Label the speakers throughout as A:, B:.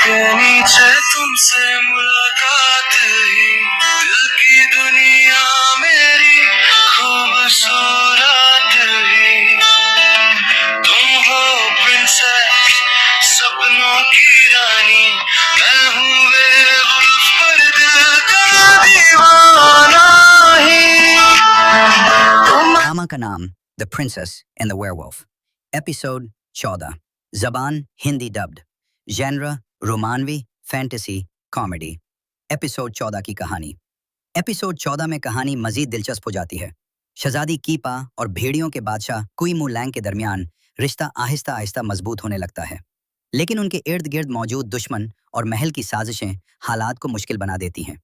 A: के नीचे तुमसे मुलाकात हुई, दिल की दुनिया मेरी खूबसूरत हुई। तुम हो प्रिंसेस, सपनों की रानी, मैं हूँ बेवकूफ पर दिल का दीवाना ही।
B: ड्रामा का नाम the princess and the werewolf, episode 14, जबान हिंदी डब्ड, जेनरा रोमानवी फैंटेसी कॉमेडी। एपिसोड 14 की कहानी। एपिसोड 14 में कहानी मजीद दिलचस्प हो जाती है। शहजादी कीपा और भेड़ियों के बादशाह कुई मू लैंग के दरमियान रिश्ता आहिस्ता आहिस्ता मजबूत होने लगता है, लेकिन उनके इर्द गिर्द मौजूद दुश्मन और महल की साजिशें हालात को मुश्किल बना देती हैं।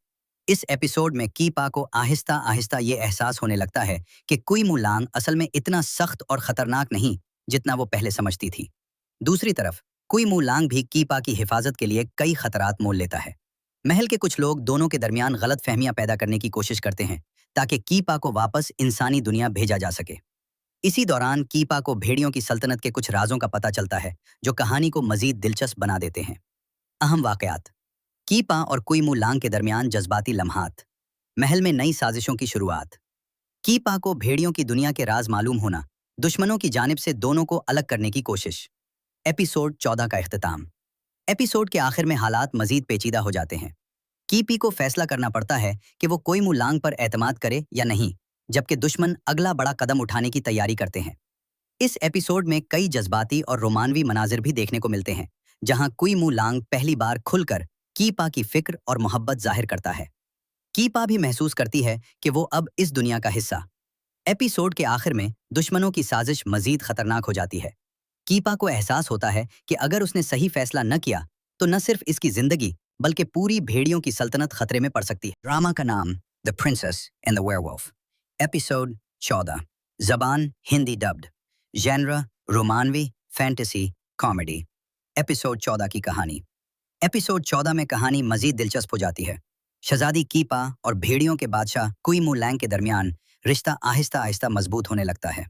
B: इस एपिसोड में कीपा को आहिस्ता आहिस्ता ये एहसास होने लगता है कि कुई मू लांग असल में इतना सख्त और खतरनाक नहीं जितना वो पहले समझती थी। दूसरी तरफ कुई मू लांग भी कीपा की हिफाजत के लिए कई खतरात मोल लेता है। महल के कुछ लोग दोनों के दरमियान गलत फहमियां पैदा करने की कोशिश करते हैं ताकि कीपा को वापस इंसानी दुनिया भेजा जा सके। इसी दौरान कीपा को भेड़ियों की सल्तनत के कुछ राजों का पता चलता है जो कहानी को मजीद दिलचस्प बना देते हैं। अहम वाकयात। कीपा और कुई मू लांग के दरमियान जज्बाती लम्हात। महल में नई साजिशों की शुरुआत। कीपा को भेड़ियों की दुनिया के राज मालूम होना, दुश्मनों की जानिब से दोनों को अलग करने की कोशिश। एपिसोड 14 का इख्तिताम। एपिसोड के आखिर में हालात मजीद पेचीदा हो जाते हैं। कीपी को फैसला करना पड़ता है कि वो कुई मू लांग पर एतमाद करे या नहीं, जबकि दुश्मन अगला बड़ा कदम उठाने की तैयारी करते हैं। इस एपिसोड में कई जज्बाती और रोमानवी मनाजिर भी देखने को मिलते हैं, जहां कुई मू लांग पहली बार खुलकर कीपा की फिक्र और मोहब्बत जाहिर करता है। कीपा भी महसूस करती है कि वो अब इस दुनिया का हिस्सा। एपिसोड के आखिर में दुश्मनों की साजिश मजीद खतरनाक हो जाती है। कीपा को एहसास होता है कि अगर उसने सही फैसला न किया तो न सिर्फ इसकी जिंदगी बल्कि पूरी भेड़ियों की सल्तनत खतरे में पड़ सकती है। ड्रामा का नाम the princess and the werewolf, episode 14, जबान हिंदी डब्ड, जेनरा रोमानवी फैंटेसी कॉमेडी। एपिसोड 14 की कहानी। एपिसोड 14 में कहानी मजीद दिलचस्प हो जाती है। शहजादी कीपा और भेड़ियों के बादशाह कुई मू लैंग के दरमियान रिश्ता आहिस्ता आहिस्ता मजबूत होने लगता है,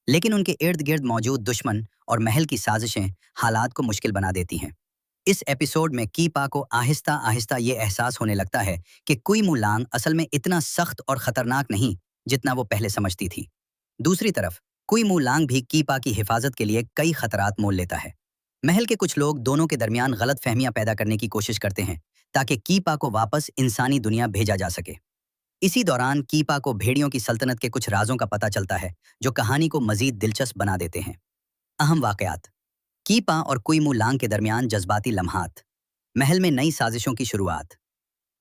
B: लेकिन उनके इर्द गिर्द मौजूद दुश्मन और महल की साजिशें हालात को मुश्किल बना देती हैं। इस एपिसोड में कीपा को आहिस्ता आहिस्ता ये एहसास होने लगता है कि कुई मू लांग असल में इतना सख्त और खतरनाक नहीं जितना वो पहले समझती थी। दूसरी तरफ कुई मू लांग भी कीपा की हिफाजत के लिए कई खतरात मोल लेता है। महल के कुछ लोग दोनों के दरमियान गलत फहमियां पैदा करने की कोशिश करते हैं ताकि कीपा को वापस इंसानी दुनिया भेजा जा सके। इसी दौरान कीपा को भेड़ियों की सल्तनत के कुछ राजों का पता चलता है जो कहानी को मजीद दिलचस्प बना देते हैं। अहम वाकयात। कीपा और कुई मू लांग के दरमियान जज्बाती लम्हात। महल में नई साजिशों की शुरुआत।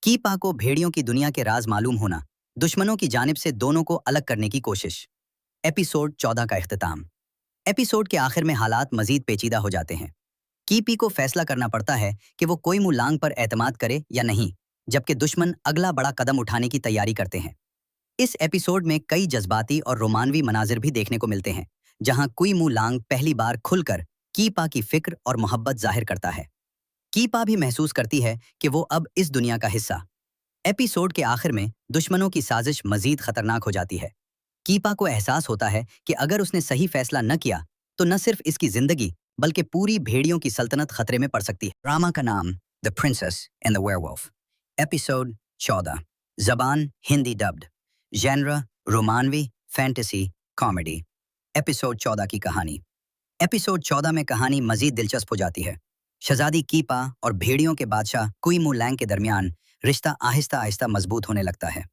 B: कीपा को भेड़ियों की दुनिया के राज मालूम होना, दुश्मनों की जानिब से दोनों को अलग करने की कोशिश। एपिसोड 14 का इख्तिताम। एपिसोड के आखिर में हालात मजीद पेचीदा हो जाते हैं। कीपी को फैसला करना पड़ता है कि वो कुई मू लांग पर एतमाद करे या नहीं, जबकि दुश्मन अगला बड़ा कदम उठाने की तैयारी करते हैं। इस एपिसोड में कई जज्बाती और रोमानवी मनाजिर भी देखने को मिलते हैं, जहां कुई मू लांग पहली बार खुलकर कीपा की फिक्र और मोहब्बत जाहिर करता है। कीपा भी महसूस करती है कि वो अब इस दुनिया का हिस्सा। एपिसोड के आखिर में दुश्मनों की साजिश मजीद खतरनाक हो जाती है। कीपा को एहसास होता है कि अगर उसने सही फैसला न किया तो न सिर्फ इसकी जिंदगी बल्कि पूरी भेड़ियों की सल्तनत खतरे में पड़ सकती है। ड्रामा का नाम the princess and the werewolf, episode 14, जबान हिंदी डब्ड, जेनरा रोमानवी फैंटेसी कॉमेडी। एपिसोड 14 की कहानी। एपिसोड 14 में कहानी मजीद दिलचस्प हो जाती है। शहजादी कीपा और भेड़ियों के बादशाह कुई मू लैंग के दरमियान रिश्ता आहिस्ता आहिस्ता मजबूत होने लगता है,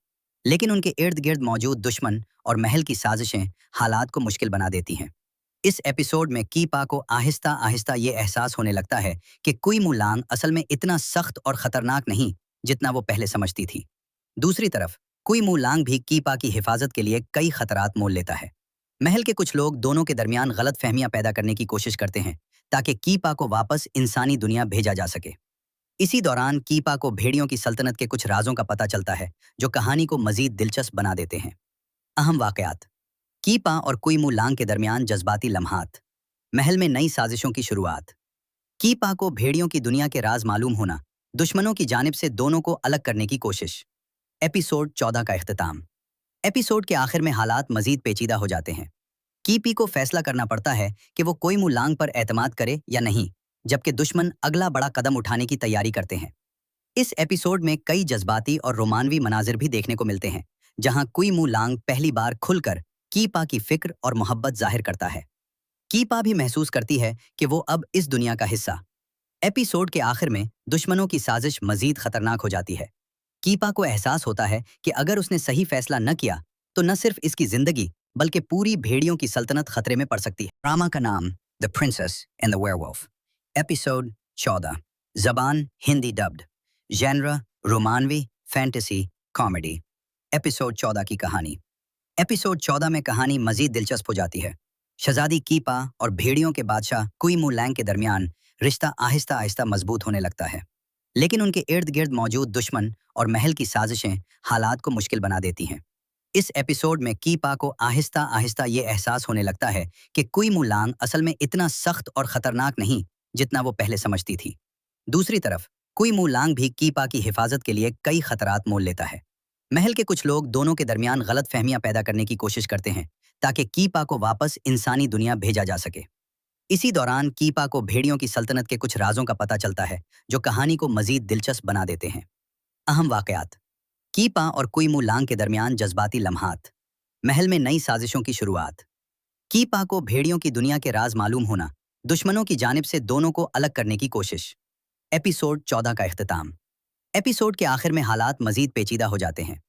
B: लेकिन उनके इर्द गिर्द मौजूद दुश्मन और महल की साजिशें हालात को मुश्किल बना देती हैं। इस एपिसोड में कीपा को आहिस्ता आहिस्ता ये एहसास होने लगता है कि कुई मू लांग असल में इतना सख्त और खतरनाक नहीं जितना वो पहले समझती थी। दूसरी तरफ कुई मू लांग भी कीपा की हिफाजत के लिए कई खतरात मोल लेता है। महल के कुछ लोग दोनों के दरमियान गलत फहमियां पैदा करने की कोशिश करते हैं ताकि कीपा को वापस इंसानी दुनिया भेजा जा सके। इसी दौरान कीपा को भेड़ियों की सल्तनत के कुछ राजों का पता चलता है जो कहानी को मजीद दिलचस्प बना देते हैं। अहम वाकयात। कीपा और कुई मू लांग के दरमियान जज्बाती लम्हात। महल में नई साजिशों की शुरुआत। कीपा को भेड़ियों की दुनिया के राज मालूम होना, दुश्मनों की जानिब से दोनों को अलग करने की कोशिश। एपिसोड 14 का इख्तिताम। एपिसोड के आखिर में हालात मजीद पेचीदा हो जाते हैं। कीपी को फैसला करना पड़ता है कि वो कुई मू लांग पर एतमाद करे या नहीं, जबकि दुश्मन अगला बड़ा कदम उठाने की तैयारी करते हैं। इस एपिसोड में कई जज्बाती और रोमानवी मनाजिर भी देखने को मिलते हैं, जहां कुई मू लांग पहली बार खुलकर कीपा की फिक्र और मोहब्बत जाहिर करता है। कीपा भी महसूस करती है कि वो अब इस दुनिया का हिस्सा। एपिसोड के आखिर में दुश्मनों की साजिश मजीद खतरनाक हो जाती है। कीपा को एहसास होता है कि अगर उसने सही फैसला न किया तो न सिर्फ इसकी जिंदगी बल्कि पूरी भेड़ियों की सल्तनत खतरे में पड़ सकती है। ड्रामा का नाम the princess and the werewolf. Episode 14। जबान हिंदी डब्ड। जेनरा रोमानवी फैंटेसी कॉमेडी। एपिसोड 14 की कहानी। एपिसोड 14 में कहानी मजीद दिलचस्प हो जाती है। शहजादी कीपा और भेड़ियों के बादशाह कुई मू लैंग के दरमियान रिश्ता आहिस्ता आहिस्ता मजबूत होने लगता है, लेकिन उनके इर्द गिर्द मौजूद दुश्मन और महल की साजिशें हालात को मुश्किल बना देती हैं। इस एपिसोड में कीपा को आहिस्ता आहिस्ता ये एहसास होने लगता है कि कुई मू लांग असल में इतना सख्त और खतरनाक नहीं जितना वो पहले समझती थी। दूसरी तरफ कुई मू लांग भी कीपा की हिफाजत के लिए कई खतरात मोल लेता है। महल के कुछ लोग दोनों के दरमियान गलत फहमियां पैदा करने की कोशिश करते हैं ताकि कीपा को वापस इंसानी दुनिया भेजा जा सके। इसी दौरान कीपा को भेड़ियों की सल्तनत के कुछ राजों का पता चलता है जो कहानी को मजीद दिलचस्प बना देते हैं। अहम वाकयात। कीपा और कुई मू लांग के दरमियान जज्बाती लम्हात। महल में नई साजिशों की शुरुआत। कीपा को भेड़ियों की दुनिया के राज मालूम होना, दुश्मनों की जानिब से दोनों को अलग करने की कोशिश। एपिसोड 14 का इख्तिताम। एपिसोड के आखिर में हालात मजीद पेचीदा हो जाते हैं।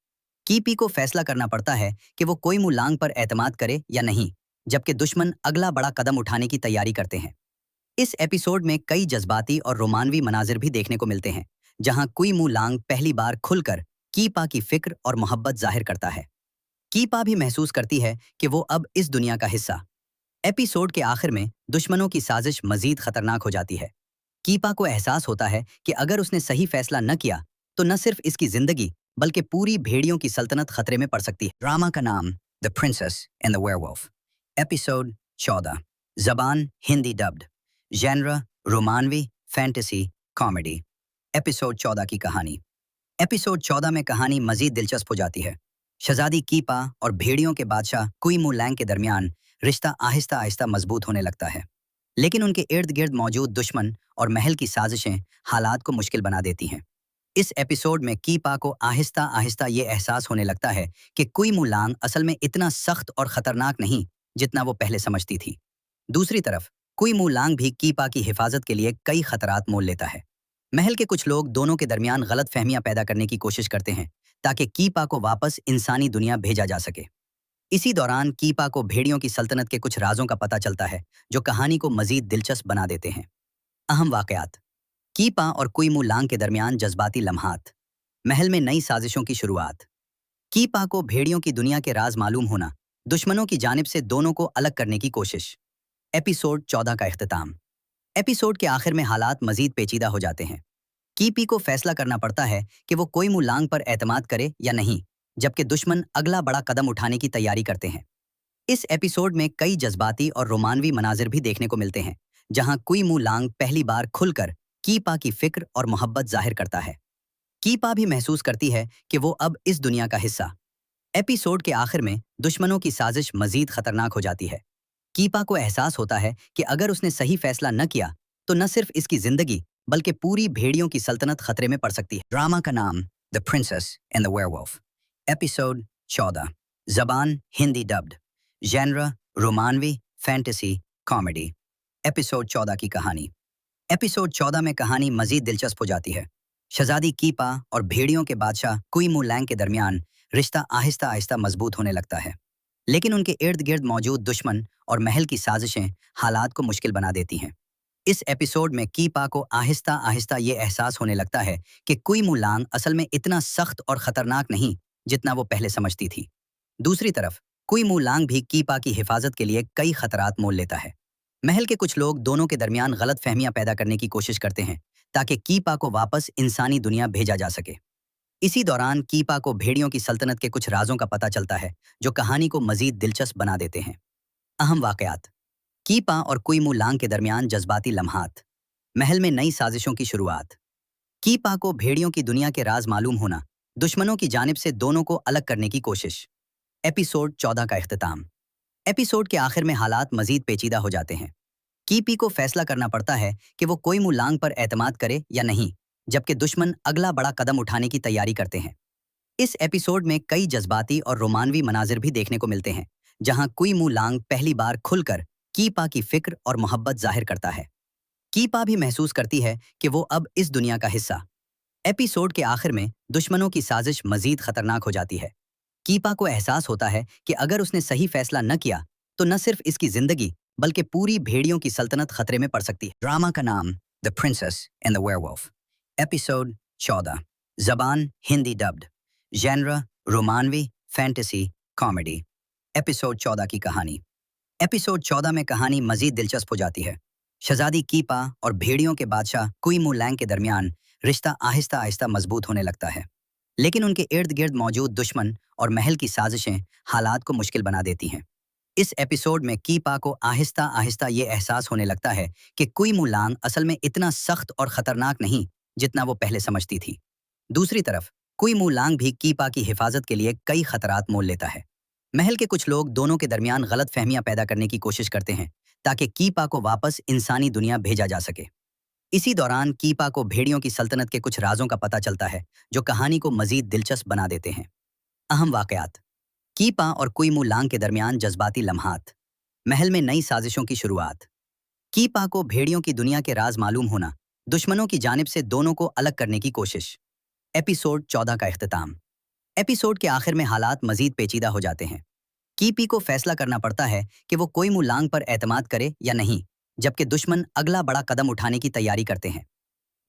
B: कीपी को फैसला करना पड़ता है कि वो कुई मू लांग पर एतमाद करे या नहीं, जबकि दुश्मन अगला बड़ा कदम उठाने की तैयारी करते हैं। इस एपिसोड में कई जज्बाती और रोमानवी मनाजिर भी देखने को मिलते हैं, जहां कुई मू लांग पहली बार खुलकर कीपा की फिक्र और मोहब्बत जाहिर करता है। कीपा भी महसूस करती है कि वो अब इस दुनिया का हिस्सा। एपिसोड के आखिर में दुश्मनों की साजिश मजीद खतरनाक हो जाती है। कीपा को एहसास होता है कि अगर उसने सही फैसला न किया तो न सिर्फ इसकी जिंदगी बल्कि पूरी भेड़ियों की सल्तनत खतरे में पड़ सकती है। ड्रामा का नाम the princess and the werewolf. Episode 14। जबान हिंदी डब्ड। जेनरा रोमानवी फैंटेसी कॉमेडी। एपिसोड 14 की कहानी। एपिसोड 14 में कहानी मजीद दिलचस्प हो जाती है। शहजादी कीपा और भेड़ियों के बादशाह कुई मू लैंग के दरमियान रिश्ता आहिस्ता आहिस्ता मजबूत होने लगता है, लेकिन उनके इर्द गिर्द मौजूद दुश्मन और महल की साजिशें हालात को मुश्किल बना देती हैं। इस एपिसोड में कीपा को आहिस्ता आहिस्ता ये एहसास होने लगता है कि कुई मू लांग असल में इतना सख्त और खतरनाक नहीं जितना वो पहले समझती थी। दूसरी तरफ कुई मू लांग भी कीपा की हिफाजत के लिए कई खतरात मोल लेता है। महल के कुछ लोग दोनों के दरमियान गलत फहमियां पैदा करने की कोशिश करते हैं ताकि कीपा को वापस इंसानी दुनिया भेजा जा सके। इसी दौरान कीपा को भेड़ियों की सल्तनत के कुछ राजों का पता चलता है जो कहानी को मजीद दिलचस्प बना देते हैं। अहम वाकयात। कीपा और कुई मू लांग के दरमियान जज्बाती लम्हात। महल में नई साजिशों की शुरुआत। कीपा को भेड़ियों की दुनिया के राज मालूम होना, दुश्मनों की जानिब से दोनों को अलग करने की कोशिश। एपिसोड 14 का इख्तिताम। एपिसोड के आखिर में हालात मजीद पेचीदा हो जाते हैं। कीपी को फैसला करना पड़ता है कि वो कुई मू लांग पर एतमाद करे या नहीं, जबकि दुश्मन अगला बड़ा कदम उठाने की तैयारी करते हैं। इस एपिसोड में कई जज्बाती और रोमानवी मनाजिर भी देखने को मिलते हैं, जहां कुई मू लांग पहली बार खुलकर कीपा की फिक्र और मोहब्बत जाहिर करता है। कीपा भी महसूस करती है कि वो अब इस दुनिया का हिस्सा। एपिसोड के आखिर में दुश्मनों की साजिश मजीद खतरनाक हो जाती है। कीपा को एहसास होता है कि अगर उसने सही फैसला न किया तो न सिर्फ इसकी जिंदगी बल्कि पूरी भेड़ियों की सल्तनत खतरे में पड़ सकती है। ड्रामा का नाम the princess and the werewolf. Episode 14। जबान हिंदी डब्ड। जेनरा रोमानवी फैंटेसी कॉमेडी। एपिसोड 14 की कहानी। एपिसोड 14 में कहानी मजीद दिलचस्प हो जाती है। शहजादी कीपा और भेड़ियों के बादशाह कुई मू लैंग के दरमियान रिश्ता आहिस्ता आहिस्ता मजबूत होने लगता है, लेकिन उनके इर्द गिर्द मौजूद दुश्मन और महल की साजिशें हालात को मुश्किल बना देती हैं। इस एपिसोड में कीपा को आहिस्ता आहिस्ता ये एहसास होने लगता है कि कुई मू लांग असल में इतना सख्त और खतरनाक नहीं जितना वो पहले समझती थी। दूसरी तरफ कुई मू लांग भी कीपा की हिफाजत के लिए कई खतरात मोल लेता है। महल के कुछ लोग दोनों के दरमियान गलत फहमियां पैदा करने की कोशिश करते हैं ताकि कीपा को वापस इंसानी दुनिया भेजा जा सके। इसी दौरान कीपा को भेड़ियों की सल्तनत के कुछ राजों का पता चलता है जो कहानी को मजीद दिलचस्प बना देते हैं। अहम वाकयात। कीपा और कुई मू लांग के दरमियान जज्बाती लम्हात। महल में नई साजिशों की शुरुआत। कीपा को भेड़ियों की दुनिया के राज मालूम होना, दुश्मनों की जानिब से दोनों को अलग करने की कोशिश। एपिसोड 14 का इख्तिताम। एपिसोड के आखिर में हालात मजीद पेचीदा हो जाते हैं। कीपी को फैसला करना पड़ता है कि वो कोई मुलांग पर एतमाद करे या नहीं, जबकि दुश्मन अगला बड़ा कदम उठाने की तैयारी करते हैं। इस एपिसोड में कई जज्बाती और रोमानवी मनाजिर भी देखने को मिलते हैं, जहां कुई मुलांग पहली बार खुलकर कीपा की फिक्र और मोहब्बत जाहिर करता है। कीपा भी महसूस करती है कि वो अब इस दुनिया का हिस्सा। एपिसोड के आखिर में दुश्मनों की साजिश मजीद खतरनाक हो जाती है। कीपा को एहसास होता है कि अगर उसने सही फैसला न किया तो न सिर्फ इसकी जिंदगी बल्कि पूरी भेड़ियों की सल्तनत खतरे में पड़ सकती है। ड्रामा का नाम the princess and the werewolf. Episode 14। जबान हिंदी डब्ड। जेनरा रोमानवी फैंटेसी कॉमेडी। एपिसोड 14 की कहानी। एपिसोड 14 में कहानी मजीद दिलचस्प हो जाती है। शहजादी कीपा और भेड़ियों के बादशाह कुई मुलैंग के दरमियान रिश्ता आहिस्ता आहिस्ता मजबूत होने लगता है, लेकिन उनके इर्द गिर्द मौजूद दुश्मन और महल की साजिशें हालात को मुश्किल बना देती हैं। इस एपिसोड में कीपा को आहिस्ता आहिस्ता ये एहसास होने लगता है कि कुई मुलांग असल में इतना सख्त और खतरनाक नहीं जितना वो पहले समझती थी। दूसरी तरफ कुई मुलांग भी कीपा की हिफाजत के लिए कई खतरात मोल लेता है। महल के कुछ लोग दोनों के दरमियान गलत फहमियां पैदा करने की कोशिश करते हैं ताकि कीपा को वापस इंसानी दुनिया भेजा जा सके। इसी दौरान कीपा को भेड़ियों की सल्तनत के कुछ राजों का पता चलता है जो कहानी को मजीद दिलचस्प बना देते हैं। अहम वाकयात। कीपा और कुई मुलांग के दरमियान जज्बाती लम्हात। महल में नई साजिशों की शुरुआत। कीपा को भेड़ियों की दुनिया के राज मालूम होना, दुश्मनों की जानिब से दोनों को अलग करने की कोशिश। एपिसोड 14 का इख्तिताम। एपिसोड के आखिर में हालात मजीद पेचीदा हो जाते हैं। कीपी को फैसला करना पड़ता है कि वो कोई मुलांग पर एतमाद करे या नहीं, जबकि दुश्मन अगला बड़ा कदम उठाने की तैयारी करते हैं।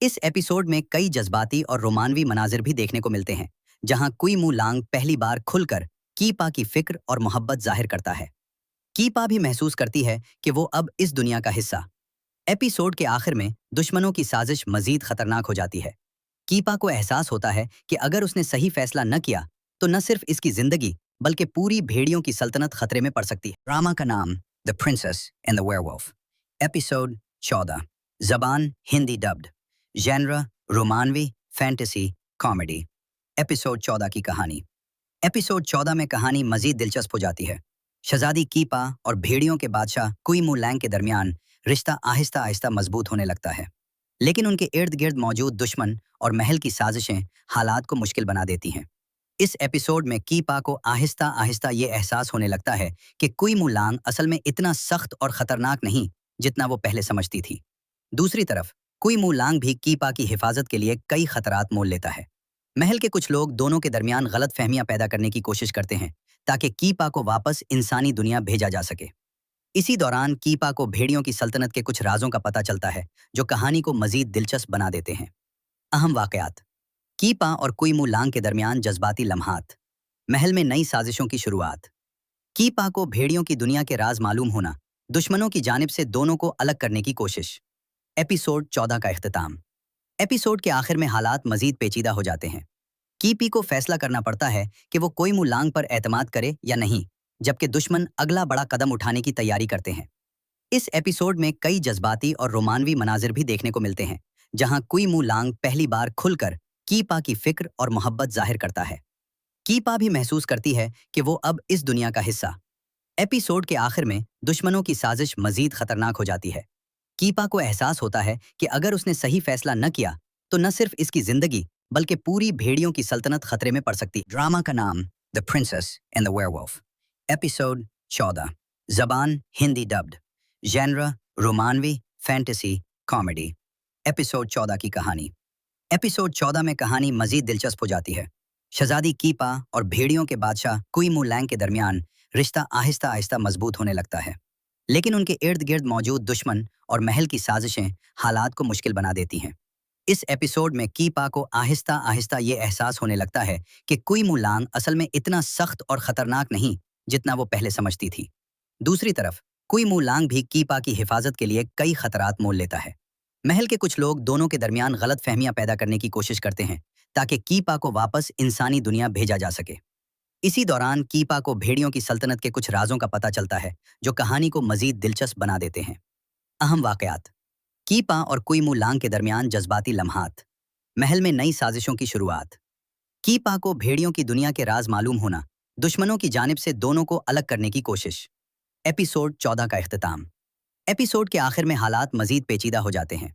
B: इस एपिसोड में कई जज्बाती और रोमानवी मनाजिर भी देखने को मिलते हैं, जहां कुई मुलांग पहली बार खुलकर कीपा की फिक्र और मोहब्बत जाहिर करता है। कीपा भी महसूस करती है कि वो अब इस दुनिया का हिस्सा। एपिसोड के आखिर में दुश्मनों की साजिश मजीद खतरनाक हो जाती है। कीपा को एहसास होता है कि अगर उसने सही फैसला न किया तो न सिर्फ इसकी जिंदगी बल्कि पूरी भेड़ियों की सल्तनत खतरे में पड़ सकती है। ड्रामा का नाम the princess and the werewolf. Episode 14। जबान हिंदी डब्ड। जेनरा रोमानवी फैंटेसी कॉमेडी। एपिसोड 14 की कहानी। एपिसोड 14 में कहानी मजीद दिलचस्प हो जाती है। शहजादी कीपा और भेड़ियों के बादशाह कुई मुलैंग के दरमियान रिश्ता आहिस्ता आहिस्ता मजबूत होने लगता है, लेकिन उनके इर्द गिर्द मौजूद दुश्मन और महल की साजिशें हालात को मुश्किल बना देती हैं। इस एपिसोड में कीपा को आहिस्ता आहिस्ता ये एहसास होने लगता है कि कुई मुलांग असल में इतना सख्त और खतरनाक नहीं जितना वो पहले समझती थी। दूसरी तरफ कुई मुलांग भी कीपा की हिफाजत के लिए कई खतरात मोल लेता है। महल के कुछ लोग दोनों के दरमियान गलत फहमियां पैदा करने की कोशिश करते हैं ताकि कीपा को वापस इंसानी दुनिया भेजा जा सके। इसी दौरान कीपा को भेड़ियों की सल्तनत के कुछ राजों का पता चलता है जो कहानी को मजीद दिलचस्प बना देते हैं। अहम वाकयात। कीपा और कुई मुलांग के दरमियान जज्बाती लम्हात। महल में नई साजिशों की शुरुआत। कीपा को भेड़ियों की दुनिया के राज मालूम होना, दुश्मनों की जानिब से दोनों को अलग करने की कोशिश। एपिसोड 14 का इख्तिताम। एपिसोड के आखिर में हालात मजीद पेचीदा हो जाते हैं। कीपी को फैसला करना पड़ता है कि वो कोई मुलांग पर एतमाद करे या नहीं, जबकि दुश्मन अगला बड़ा कदम उठाने की तैयारी करते हैं। इस एपिसोड में कई जज्बाती और रोमानवी मनाजिर भी देखने को मिलते हैं, जहां कुई मुलांग पहली बार खुलकर कीपा की फिक्र और मोहब्बत जाहिर करता है। कीपा भी महसूस करती है कि वो अब इस दुनिया का हिस्सा। एपिसोड के आखिर में दुश्मनों की साजिश मजीद खतरनाक हो जाती है। कीपा को एहसास होता है कि अगर उसने सही फैसला न किया तो न सिर्फ इसकी जिंदगी बल्कि पूरी भेड़ियों की सल्तनत खतरे में पड़ सकती है। ड्रामा का नाम the princess and the werewolf. Episode 14। जबान हिंदी डब्ड। जेनरा रोमानवी फैंटेसी कॉमेडी। एपिसोड 14 की कहानी। एपिसोड 14 में कहानी मजीद दिलचस्प हो जाती है। शहजादी कीपा और भेड़ियों के बादशाह कुई मुलैंग के दरमियान रिश्ता आहिस्ता आहिस्ता मजबूत होने लगता है, लेकिन उनके इर्द गिर्द मौजूद दुश्मन और महल की साजिशें हालात को मुश्किल बना देती हैं। इस एपिसोड में कीपा को आहिस्ता आहिस्ता ये एहसास होने लगता है कि कुई मुलांग असल में इतना सख्त और खतरनाक नहीं जितना वो पहले समझती थी। दूसरी तरफ कुई मुलांग भी कीपा की हिफाजत के लिए कई खतरात मोल लेता है। महल के कुछ लोग दोनों के दरमियान गलत फहमियां पैदा करने की कोशिश करते हैं ताकि कीपा को वापस इंसानी दुनिया भेजा जा सके। इसी दौरान कीपा को भेड़ियों की सल्तनत के कुछ राजों का पता चलता है जो कहानी को मजीद दिलचस्प बना देते हैं। अहम वाकयात। कीपा और कुई मुलांग के दरमियान जज्बाती लम्हात। महल में नई साजिशों की शुरुआत। कीपा को भेड़ियों की दुनिया के राज मालूम होना, दुश्मनों की जानिब से दोनों को अलग करने की कोशिश। एपिसोड 14 का इख्तिताम। एपिसोड के आखिर में हालात मजीद पेचीदा हो जाते हैं।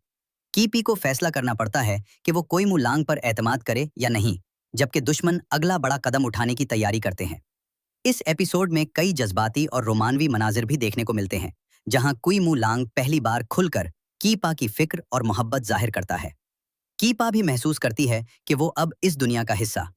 B: कीपी को फैसला करना पड़ता है कि वो कोई मुलांग पर एतमाद करे या नहीं, जबकि दुश्मन अगला बड़ा कदम उठाने की तैयारी करते हैं। इस एपिसोड में कई जज्बाती और रोमानवी मनाजिर भी देखने को मिलते हैं, जहां कुई मुलांग पहली बार खुलकर कीपा की फिक्र और मोहब्बत जाहिर करता है। कीपा भी महसूस करती है कि वो अब इस दुनिया का हिस्सा।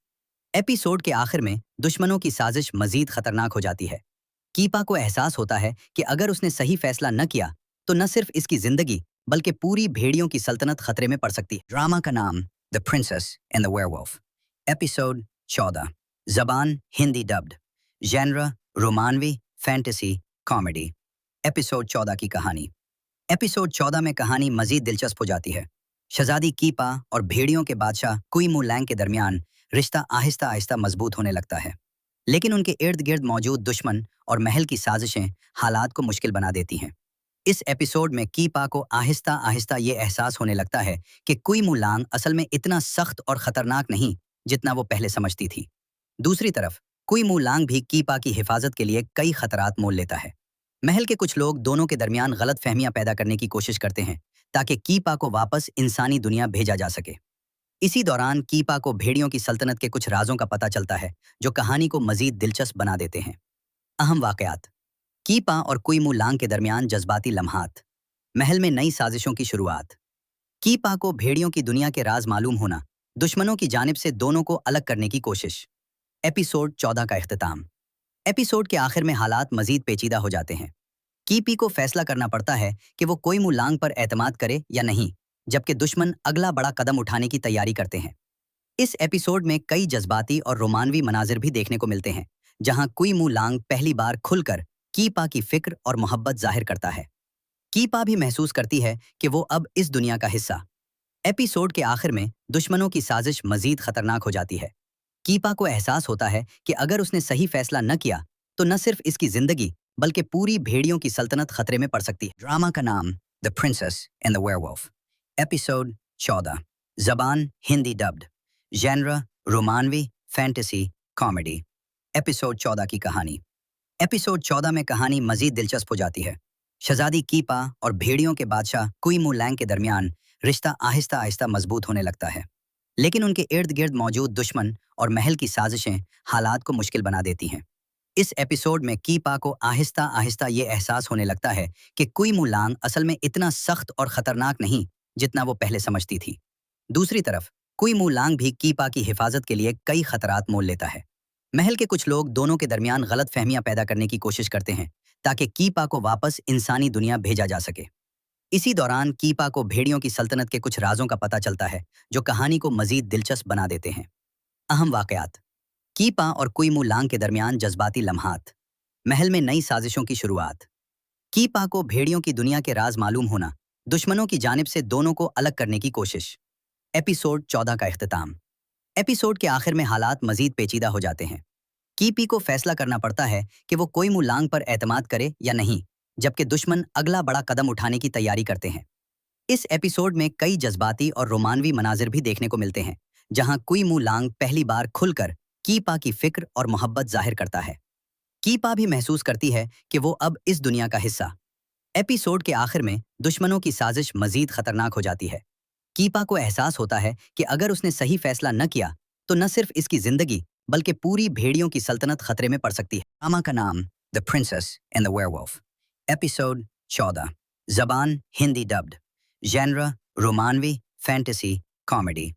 B: एपिसोड के आखिर में दुश्मनों की साजिश मजीद खतरनाक हो जाती है। कीपा को एहसास होता है कि अगर उसने सही फैसला न किया तो न सिर्फ इसकी जिंदगी बल्कि पूरी भेड़ियों की सल्तनत खतरे में पड़ सकती है। ड्रामा का नाम the princess and the werewolf. Episode 14। जबान हिंदी डब्ड। जेनरा रोमानवी फैंटेसी कॉमेडी। एपिसोड 14 की कहानी। एपिसोड 14 में कहानी मजीद दिलचस्प हो जाती है। शहजादी कीपा और भेड़ियों के बादशाह कुई मुलैंग के दरमियान रिश्ता आहिस्ता आहिस्ता मजबूत होने लगता है, लेकिन उनके इर्द गिर्द मौजूद दुश्मन और महल की साजिशें हालात को मुश्किल बना देती हैं। इस एपिसोड में कीपा को आहिस्ता आहिस्ता ये एहसास होने लगता है कि कुई मुलांग असल में इतना सख्त और खतरनाक नहीं जितना वो पहले समझती थी। दूसरी तरफ कुई मुलांग भी कीपा की हिफाजत के लिए कई खतरात मोल लेता है। महल के कुछ लोग दोनों के दरमियान गलत फहमियां पैदा करने की कोशिश करते हैं ताकि कीपा को वापस इंसानी दुनिया भेजा जा सके। इसी दौरान कीपा को भेड़ियों की सल्तनत के कुछ राजों का पता चलता है जो कहानी को मजीद दिलचस्प बना देते हैं। अहम वाकयात। कीपा और कुई मुलांग के दरमियान जज्बाती लम्हात। महल में नई साजिशों की शुरुआत। कीपा को भेड़ियों की दुनिया के राज मालूम होना, दुश्मनों की जानिब से दोनों को अलग करने की कोशिश। एपिसोड 14 का इख्तिताम। एपिसोड के आखिर में हालात मजीद पेचीदा हो जाते हैं। कीपी को फैसला करना पड़ता है कि वो कोई मुलांग पर एतमाद करे या नहीं, जबकि दुश्मन अगला बड़ा कदम उठाने की तैयारी करते हैं। इस एपिसोड में कई जज्बाती और रोमानवी मनाजिर भी देखने को मिलते हैं, जहां कुई मुलांग पहली बार खुलकर कीपा की फिक्र और मोहब्बत जाहिर करता है। कीपा भी महसूस करती है कि वो अब इस दुनिया का हिस्सा। एपिसोड के आखिर में दुश्मनों की साजिश मजीद खतरनाक हो जाती है। कीपा को एहसास होता है कि अगर उसने सही फैसला न किया तो न सिर्फ इसकी जिंदगी बल्कि पूरी भेड़ियों की सल्तनत खतरे में पड़ सकती है। ड्रामा का नाम the princess and the werewolf. Episode 14। जबान हिंदी डब्ड। जेनरा रोमानवी फैंटेसी कॉमेडी। एपिसोड 14 की कहानी। एपिसोड 14 में कहानी मजीद दिलचस्प हो जाती है। शहजादी कीपा और भेड़ियों के बादशाह कुई मुलैंग के दरमियान रिश्ता आहिस्ता आहिस्ता मजबूत होने लगता है, लेकिन उनके इर्द गिर्द मौजूद दुश्मन और महल की साजिशें हालात को मुश्किल बना देती हैं। इस एपिसोड में कीपा को आहिस्ता आहिस्ता ये एहसास होने लगता है कि कुई मुलांग असल में इतना सख्त और खतरनाक नहीं जितना वो पहले समझती थी। दूसरी तरफ कुई मुलांग भी कीपा की हिफाजत के लिए कई खतरात मोल लेता है। महल के कुछ लोग दोनों के दरमियान गलत फहमियां पैदा करने की कोशिश करते हैं ताकि कीपा को वापस इंसानी दुनिया भेजा जा सके। इसी दौरान कीपा को भेड़ियों की सल्तनत के कुछ राजों का पता चलता है जो कहानी को मजीद दिलचस्प बना देते हैं। अहम वाकयात। कीपा और कुई मुलांग के दरमियान जज्बाती लम्हात। महल में नई साजिशों की शुरुआत। कीपा को भेड़ियों की दुनिया के राज मालूम होना, दुश्मनों की जानिब से दोनों को अलग करने की कोशिश। एपिसोड 14 का इख्तिताम। एपिसोड के आखिर में हालात मजीद पेचीदा हो जाते हैं। कीपी को फैसला करना पड़ता है कि वो कोई मुलांग पर एतमाद करे या नहीं, जबकि दुश्मन अगला बड़ा कदम उठाने की तैयारी करते हैं। इस एपिसोड में कई जज्बाती और रोमानवी मनाजिर भी देखने को मिलते हैं, जहां कुई मुलांग पहली बार खुलकर कीपा की फिक्र और मोहब्बत जाहिर करता है। कीपा भी महसूस करती है कि वो अब इस दुनिया का हिस्सा। एपिसोड के आखिर में दुश्मनों की साजिश मजीद खतरनाक हो जाती है। कीपा को एहसास होता है कि अगर उसने सही फैसला न किया तो न सिर्फ इसकी जिंदगी बल्कि पूरी भेड़ियों की सल्तनत खतरे में पड़ सकती है। ड्रामा का नाम the princess and the werewolf. Episode 14। जबान हिंदी डब्ड। जेनरा रोमानवी फैंटेसी कॉमेडी।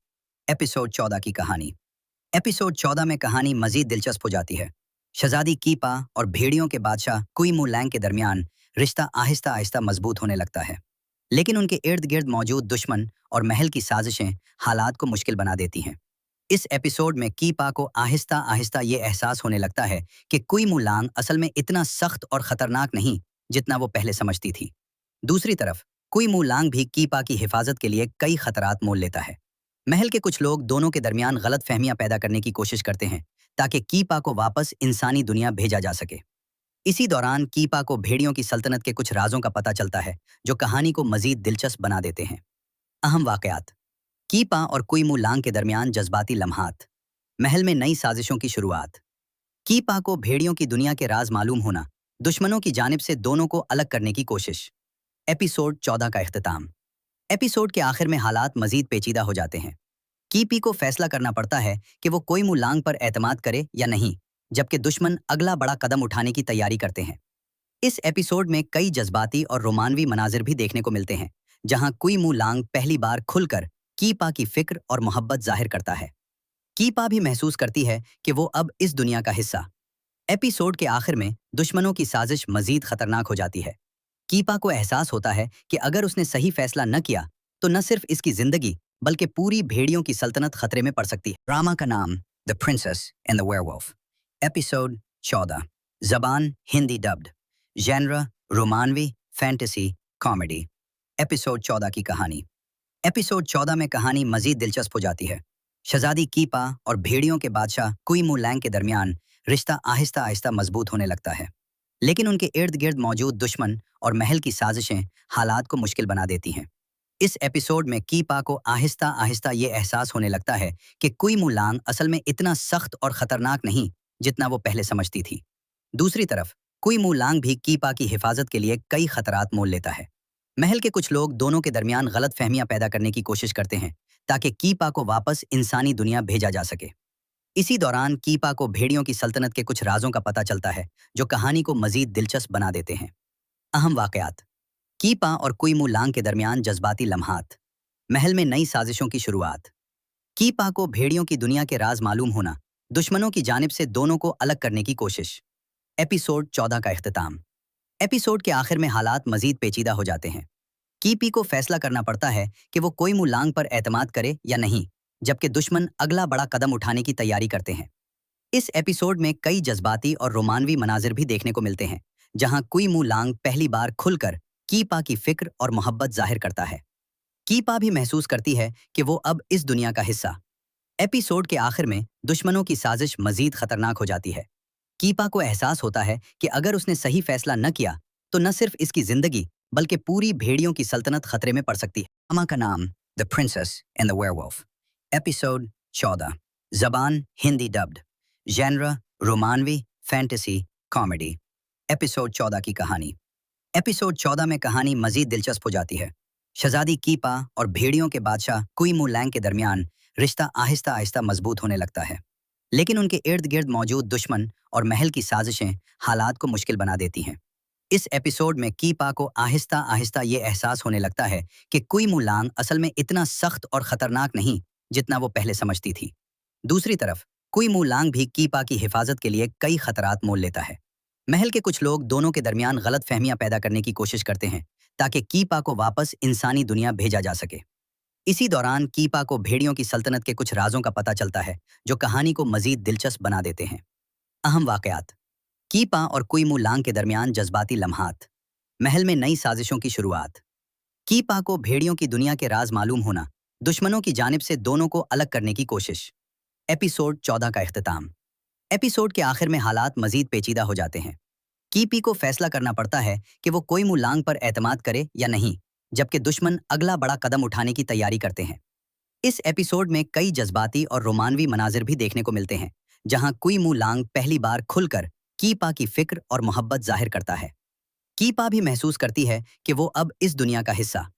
B: एपिसोड 14 की कहानी। एपिसोड 14 में कहानी मजीद दिलचस्प हो जाती है। शहजादी कीपा और भेड़ियों के बादशाह कुई मुलैंग के दरमियान रिश्ता आहिस्ता आहिस्ता मजबूत होने लगता है, लेकिन उनके इर्द गिर्द मौजूद दुश्मन और महल की साजिशें हालात को मुश्किल बना देती हैं। इस एपिसोड में कीपा को आहिस्ता आहिस्ता ये एहसास होने लगता है कि कुई मुलांग असल में इतना सख्त और खतरनाक नहीं जितना वो पहले समझती थी। दूसरी तरफ कुई मुलांग भी कीपा की हिफाजत के लिए कई खतरात मोल लेता है। महल के कुछ लोग दोनों के दरमियान गलत फहमियां पैदा करने की कोशिश करते हैं ताकि कीपा को वापस इंसानी दुनिया भेजा जा सके। इसी दौरान कीपा को भेड़ियों की सल्तनत के कुछ राजों का पता चलता है जो कहानी को मजीद दिलचस्प बना देते हैं। अहम वाकयात। कीपा और कुई मुलांग के दरमियान जज्बाती लम्हात। महल में नई साजिशों की शुरुआत। कीपा को भेड़ियों की दुनिया के राज मालूम होना, दुश्मनों की जानिब से दोनों को अलग करने की कोशिश। एपिसोड 14 का इख्तिताम। एपिसोड के आखिर में हालात मजीद पेचीदा हो जाते हैं। कीपी को फैसला करना पड़ता है कि वो कोई मुलांग पर एतमाद करे या नहीं, जबकि दुश्मन अगला बड़ा कदम उठाने की तैयारी करते हैं। इस एपिसोड में कई जज्बाती और रोमानवी मनाजिर भी देखने को मिलते हैं, जहां कुई मुलांग पहली बार खुलकर कीपा की फिक्र और मोहब्बत जाहिर करता है। कीपा भी महसूस करती है कि वो अब इस दुनिया का हिस्सा। एपिसोड के आखिर में दुश्मनों की साजिश मजीद खतरनाक हो जाती है। कीपा को एहसास होता है कि अगर उसने सही फैसला न किया तो न सिर्फ इसकी जिंदगी बल्कि पूरी भेड़ियों की सल्तनत खतरे में पड़ सकती है। ड्रामा का नाम the princess and the werewolf. Episode 14। जबान हिंदी डब्ड। जेनरा रोमानवी फैंटेसी कॉमेडी। एपिसोड 14 की कहानी। एपिसोड 14 में कहानी मजीद दिलचस्प हो जाती है। शहजादी कीपा और भेड़ियों के बादशाह कुई मुलैंग के दरमियान रिश्ता आहिस्ता आहिस्ता मजबूत होने लगता है, लेकिन उनके इर्द गिर्द मौजूद दुश्मन और महल की साजिशें हालात को मुश्किल बना देती हैं। इस एपिसोड में कीपा को आहिस्ता आहिस्ता ये एहसास होने लगता है कि कुई मुलांग असल में इतना सख्त और खतरनाक नहीं जितना वो पहले समझती थी। दूसरी तरफ कुई मुलांग भी कीपा की हिफाजत के लिए कई खतरात मोल लेता है। महल के कुछ लोग दोनों के दरमियान गलत फहमियां पैदा करने की कोशिश करते हैं ताकि कीपा को वापस इंसानी दुनिया भेजा जा सके। इसी दौरान कीपा को भेड़ियों की सल्तनत के कुछ राजों का पता चलता है, जो कहानी को मजीद दिलचस्प बना देते हैं। अहम वाकयात। कीपा और कुई मुलांग के दरमियान जज्बाती लम्हात। महल में नई साजिशों की शुरुआत। कीपा को भेड़ियों की दुनिया के राज मालूम होना, दुश्मनों की जानिब से दोनों को अलग करने की कोशिश। एपिसोड 14 का इख्तिताम। एपिसोड के आखिर में हालात मजीद पेचीदा हो जाते हैं। कीपी को फैसला करना पड़ता है कि वो कोई मुलांग पर एतमाद करे या नहीं, जबकि दुश्मन अगला बड़ा कदम उठाने की तैयारी करते हैं। इस एपिसोड में कई जज्बाती और रोमानवी मनाजिर भी देखने को मिलते हैं, जहां कुई मुलांग पहली बार खुलकर कीपा की फिक्र और मोहब्बत जाहिर करता है। कीपा भी महसूस करती है कि वो अब इस दुनिया का हिस्सा। एपिसोड के आखिर में दुश्मनों की साजिश मजीद खतरनाक हो जाती है। कीपा को एहसास होता है कि अगर उसने सही फैसला न किया तो न सिर्फ इसकी जिंदगी बल्कि पूरी भेड़ियों की सल्तनत खतरे में पड़ सकती है। ड्रामा का नाम the princess and the werewolf. Episode 14। जबान हिंदी डब्ड। जेनरा रोमानवी फैंटेसी कॉमेडी। एपिसोड 14 की कहानी। एपिसोड 14 में कहानी मजीद दिलचस्प हो जाती है। शहजादी कीपा और भेड़ियों के बादशाह कुई मुलैंग के दरमियान रिश्ता आहिस्ता आहिस्ता मजबूत होने लगता है, लेकिन उनके इर्द गिर्द मौजूद दुश्मन और महल की साजिशें हालात को मुश्किल बना देती हैं। इस एपिसोड में कीपा को आहिस्ता आहिस्ता ये एहसास होने लगता है कि कुई मुलांग असल में इतना सख्त और खतरनाक नहीं जितना वो पहले समझती थी। दूसरी तरफ कुई मुलांग भी कीपा की हिफाजत के लिए कई खतरात मोल लेता है। महल के कुछ लोग दोनों के दरमियान गलत फहमियां पैदा करने की कोशिश करते हैं ताकि कीपा को वापस इंसानी दुनिया भेजा जा सके। इसी दौरान कीपा को भेड़ियों की सल्तनत के कुछ राजों का पता चलता है, जो कहानी को मजीद दिलचस्प बना देते हैं। अहम वाकयात। कीपा और कुई मुलांग के दरमियान जज्बाती लम्हात। महल में नई साजिशों की शुरुआत। कीपा को भेड़ियों की दुनिया के राज मालूम होना, दुश्मनों की जानिब से दोनों को अलग करने की कोशिश। एपिसोड 14 का इख्तिताम। एपिसोड के आखिर में हालात मजीद पेचीदा हो जाते हैं। कीपी को फैसला करना पड़ता है कि वो कोई मुलांग पर एतमाद करे या नहीं, जबकि दुश्मन अगला बड़ा कदम उठाने की तैयारी करते हैं। इस एपिसोड में कई जज्बाती और रोमानवी मनाजिर भी देखने को मिलते हैं, जहां कुई मुलांग पहली बार खुलकर कीपा की फिक्र और मोहब्बत जाहिर करता है। कीपा भी महसूस करती है कि वो अब इस दुनिया का हिस्सा।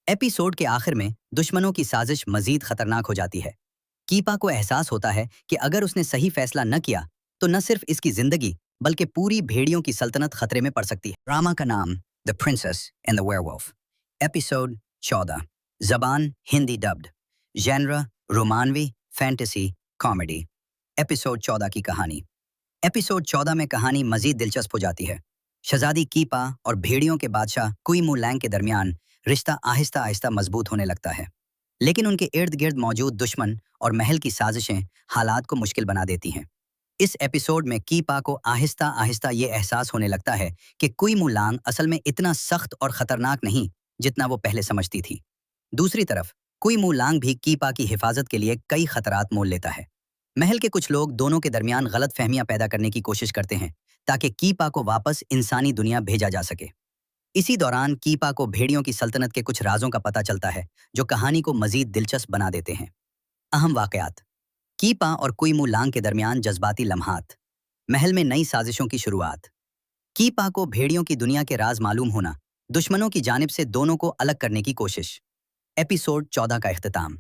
B: एपिसोड के आखिर में दुश्मनों की साजिश मजीद खतरनाक हो जाती है। कीपा को एहसास होता है कि अगर उसने सही फैसला न किया तो न सिर्फ इसकी जिंदगी बल्कि पूरी भेड़ियों की सल्तनत खतरे में पड़ सकती है। ड्रामा का नाम the princess and the werewolf. Episode 14। जबान हिंदी डब्ड। जेनरा रोमानवी फैंटेसी कॉमेडी। एपिसोड 14 की कहानी। एपिसोड 14 में कहानी मजीद दिलचस्प हो जाती है। शहजादी कीपा और भेड़ियों के बादशाह कुई मुलैंग के दरमियान रिश्ता आहिस्ता आहिस्ता मजबूत होने लगता है, लेकिन उनके इर्द गिर्द मौजूद दुश्मन और महल की साजिशें हालात को मुश्किल बना देती हैं। इस एपिसोड में कीपा को आहिस्ता आहिस्ता ये एहसास होने लगता है कि कुई मुलांग असल में इतना सख्त और खतरनाक नहीं जितना वो पहले समझती थी। दूसरी तरफ कुई मुलांग भी कीपा की हिफाजत के लिए कई खतरात मोल लेता है। महल के कुछ लोग दोनों के दरमियान गलत फहमियां पैदा करने की कोशिश करते हैं ताकि कीपा को वापस इंसानी दुनिया भेजा जा सके। इसी दौरान कीपा को भेड़ियों की सल्तनत के कुछ राजों का पता चलता है, जो कहानी को मजीद दिलचस्प बना देते हैं। अहम वाकयात। कीपा और कुई मुलांग के दरमियान जज्बाती लम्हात। महल में नई साजिशों की शुरुआत। कीपा को भेड़ियों की दुनिया के राज मालूम होना, दुश्मनों की जानिब से दोनों को अलग करने की कोशिश। एपिसोड 14 का इख्तिताम।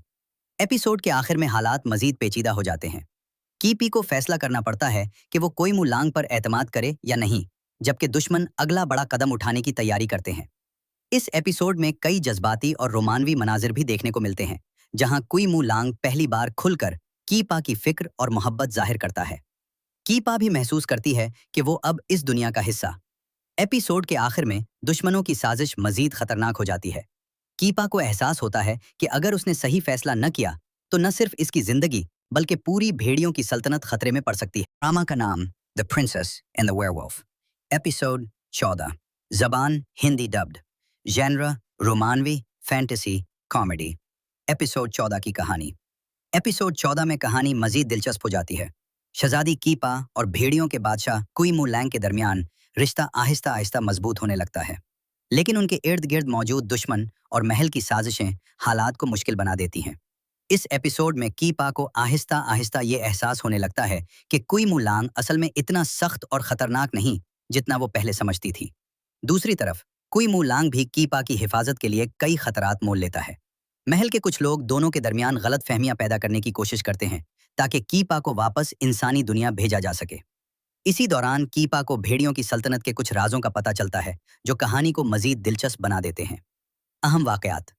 B: एपिसोड के आखिर में हालात मजीद पेचीदा हो जाते हैं। कीपी को फैसला करना पड़ता है कि वो कोई मुलांग पर एतमाद करे या नहीं, जबकि दुश्मन अगला बड़ा कदम उठाने की तैयारी करते हैं। इस एपिसोड में कई जज्बाती और रोमानवी मनाजिर भी देखने को मिलते हैं, जहां कुई मुलांग पहली बार खुलकर कीपा की फिक्र और मोहब्बत जाहिर करता है। कीपा भी महसूस करती है कि वो अब इस दुनिया का हिस्सा। एपिसोड के आखिर में दुश्मनों की साजिश मजीद खतरनाक हो जाती है। कीपा को एहसास होता है कि अगर उसने सही फैसला न किया तो न सिर्फ इसकी जिंदगी बल्कि पूरी भेड़ियों की सल्तनत खतरे में पड़ सकती है। ड्रामा का नाम the princess and the werewolf. Episode 14। जबान हिंदी डब्ड। जेनरा रोमानवी फैंटेसी कॉमेडी। एपिसोड 14 की कहानी। एपिसोड 14 में कहानी मजीद दिलचस्प हो जाती है। शहजादी कीपा और भेड़ियों के बादशाह कुई मुलैंग के दरमियान रिश्ता आहिस्ता आहिस्ता मजबूत होने लगता है, लेकिन उनके इर्द गिर्द मौजूद दुश्मन और महल की साजिशें हालात को मुश्किल बना देती हैं। इस एपिसोड में कीपा को आहिस्ता आहिस्ता ये एहसास होने लगता है कि कुई मुलांग असल में इतना सख्त और खतरनाक नहीं जितना वो पहले समझती थी। दूसरी तरफ कुई मुलांग भी कीपा की हिफाजत के लिए कई खतरात मोल लेता है। महल के कुछ लोग दोनों के दरमियान गलत फहमियां पैदा करने की कोशिश करते हैं ताकि कीपा को वापस इंसानी दुनिया भेजा जा सके। इसी दौरान कीपा को भेड़ियों की सल्तनत के कुछ राजों का पता चलता है, जो कहानी को मजीद दिलचस्प बना देते हैं। अहम वाकयात।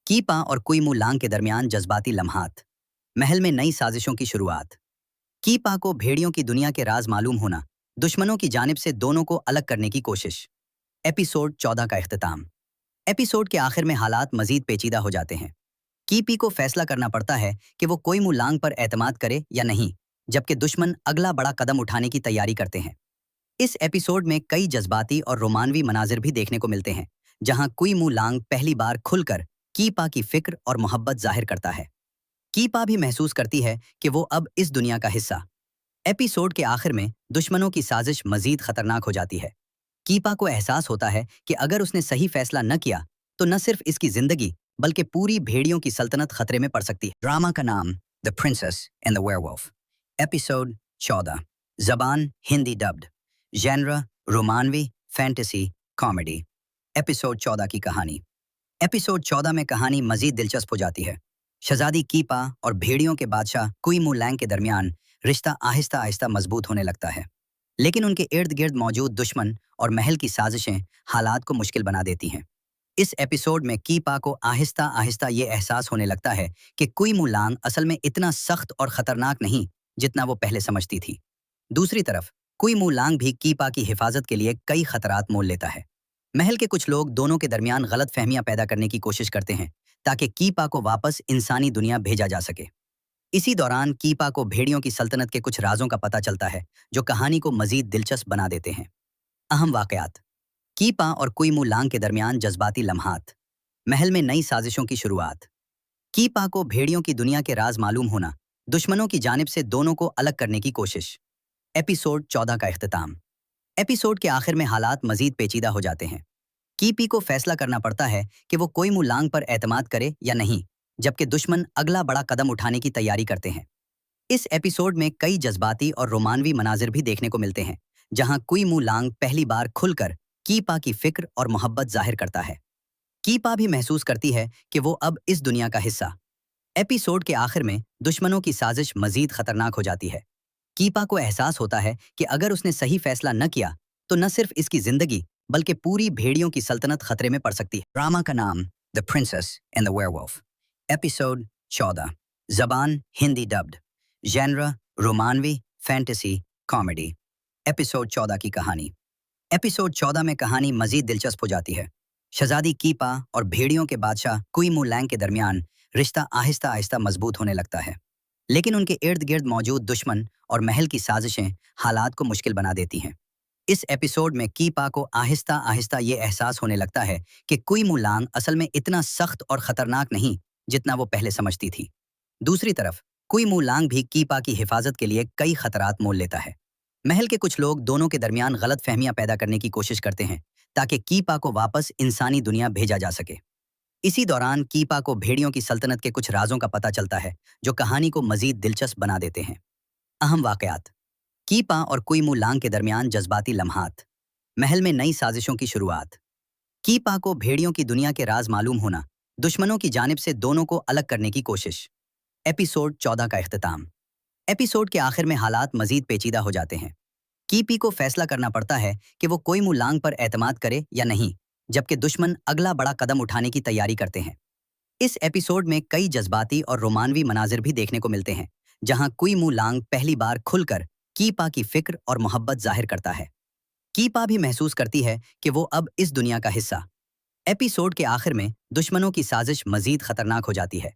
B: कीपा और कुई मुलांग के दरमियान जज्बाती लम्हात। महल में नई साजिशों की शुरुआत। कीपा को भेड़ियों की दुनिया के राज मालूम होना, दुश्मनों की जानिब से दोनों को अलग करने की कोशिश। एपिसोड 14 का इख्तिताम। एपिसोड के आखिर में हालात मजीद पेचीदा हो जाते हैं। कीपी को फैसला करना पड़ता है कि वो कोई मुलांग पर एतमाद करे या नहीं, जबकि दुश्मन अगला बड़ा कदम उठाने की तैयारी करते हैं। इस एपिसोड में कई जज्बाती और रोमानवी मनाजिर भी देखने को मिलते हैं, जहां कुई मुलांग पहली बार खुलकर कीपा की फिक्र और मोहब्बत जाहिर करता है। कीपा भी महसूस करती है कि वो अब इस दुनिया का हिस्सा। एपिसोड के आखिर में दुश्मनों की साजिश मजीद खतरनाक हो जाती है। कीपा को एहसास होता है कि अगर उसने सही फैसला न किया तो न सिर्फ इसकी जिंदगी बल्कि पूरी भेड़ियों की सल्तनत खतरे में पड़ सकती है। ड्रामा का नाम the princess and the werewolf. Episode 14। जबान हिंदी डब्ड। जेनरा रोमानवी फैंटेसी कॉमेडी। एपिसोड 14 की कहानी। एपिसोड 14 में कहानी मजीद दिलचस्प हो जाती है। शहजादी कीपा और भेड़ियों के बादशाह कुई मुलैंग के दरमियान रिश्ता आहिस्ता आहिस्ता मजबूत होने लगता है, लेकिन उनके इर्द गिर्द मौजूद दुश्मन और महल की साजिशें हालात को मुश्किल बना देती हैं। इस एपिसोड में कीपा को आहिस्ता आहिस्ता ये एहसास होने लगता है कि कुई मुलांग असल में इतना सख्त और खतरनाक नहीं जितना वो पहले समझती थी। दूसरी तरफ कुई मुलांग भी कीपा की हिफाजत के लिए कई खतरात मोल लेता है। महल के कुछ लोग दोनों के दरमियान गलत फहमियां पैदा करने की कोशिश करते हैं ताकि कीपा को वापस इंसानी दुनिया भेजा जा सके। इसी दौरान कीपा को भेड़ियों की सल्तनत के कुछ राजों का पता चलता है, जो कहानी को मजीद दिलचस्प बना देते हैं। अहम वाकयात। कीपा और कुई मुलांग के दरमियान जज्बाती लम्हात। महल में नई साजिशों की शुरुआत। कीपा को भेड़ियों की दुनिया के राज मालूम होना, दुश्मनों की जानिब से दोनों को अलग करने की कोशिश। एपिसोड 14 का इख्तिताम। एपिसोड के आखिर में हालात मजीद पेचीदा हो जाते हैं। कीपी को फैसला करना पड़ता है कि वो कोई मुलांग पर एतमाद करे या नहीं, जबकि दुश्मन अगला बड़ा कदम उठाने की तैयारी करते हैं। इस एपिसोड में कई जज्बाती और रोमानवी मनाजिर भी देखने को मिलते हैं, जहां कुई मुलांग पहली बार खुलकर कीपा की फिक्र और मोहब्बत जाहिर करता है। कीपा भी महसूस करती है कि वो अब इस दुनिया का हिस्सा। एपिसोड के आखिर में दुश्मनों की साजिश मजीद खतरनाक हो जाती है। कीपा को एहसास होता है कि अगर उसने सही फैसला न किया तो न सिर्फ इसकी जिंदगी बल्कि पूरी भेड़ियों की सल्तनत खतरे में पड़ सकती है। ड्रामा का नाम the princess and the werewolf. Episode 14। जबान हिंदी डब्ड। जेनरा रोमानवी फैंटेसी कॉमेडी। एपिसोड 14 की कहानी। एपिसोड 14 में कहानी मजीद दिलचस्प हो जाती है। शहजादी कीपा और भेड़ियों के बादशाह कुई मुलैंग के दरमियान रिश्ता आहिस्ता आहिस्ता मजबूत होने लगता है, लेकिन उनके इर्द गिर्द मौजूद दुश्मन और महल की साजिशें हालात को मुश्किल बना देती हैं। इस एपिसोड में कीपा को आहिस्ता आहिस्ता ये एहसास होने लगता है कि कुई मुलांग असल में इतना सख्त और खतरनाक नहीं जितना वो पहले समझती थी। दूसरी तरफ कुई मुलांग भी कीपा की हिफाजत के लिए कई खतरात मोल लेता है। महल के कुछ लोग दोनों के दरमियान गलत फहमियां पैदा करने की कोशिश करते हैं ताकि कीपा को वापस इंसानी दुनिया भेजा जा सके। इसी दौरान कीपा को भेड़ियों की सल्तनत के कुछ राजों का पता चलता है, जो कहानी को मजीद दिलचस्प बना देते हैं। अहम वाकयात। कीपा और कुई मुलांग के दरमियान जज्बाती लम्हात। महल में नई साजिशों की शुरुआत। कीपा को भेड़ियों की दुनिया के राज मालूम होना, दुश्मनों की जानिब से दोनों को अलग करने की कोशिश। एपिसोड 14 का इख्तिताम। एपिसोड के आखिर में हालात मजीद पेचीदा हो जाते हैं। कीपी को फैसला करना पड़ता है कि वो कोई मुलांग पर एतमाद करे या नहीं, जबकि दुश्मन अगला बड़ा कदम उठाने की तैयारी करते हैं। इस एपिसोड में कई जज्बाती और रोमानवी मनाजिर भी देखने को मिलते हैं, जहां कुई मुलांग पहली बार खुलकर कीपा की फिक्र और मोहब्बत जाहिर करता है। कीपा भी महसूस करती है कि वो अब इस दुनिया का हिस्सा। एपिसोड के आखिर में दुश्मनों की साजिश मजीद खतरनाक हो जाती है।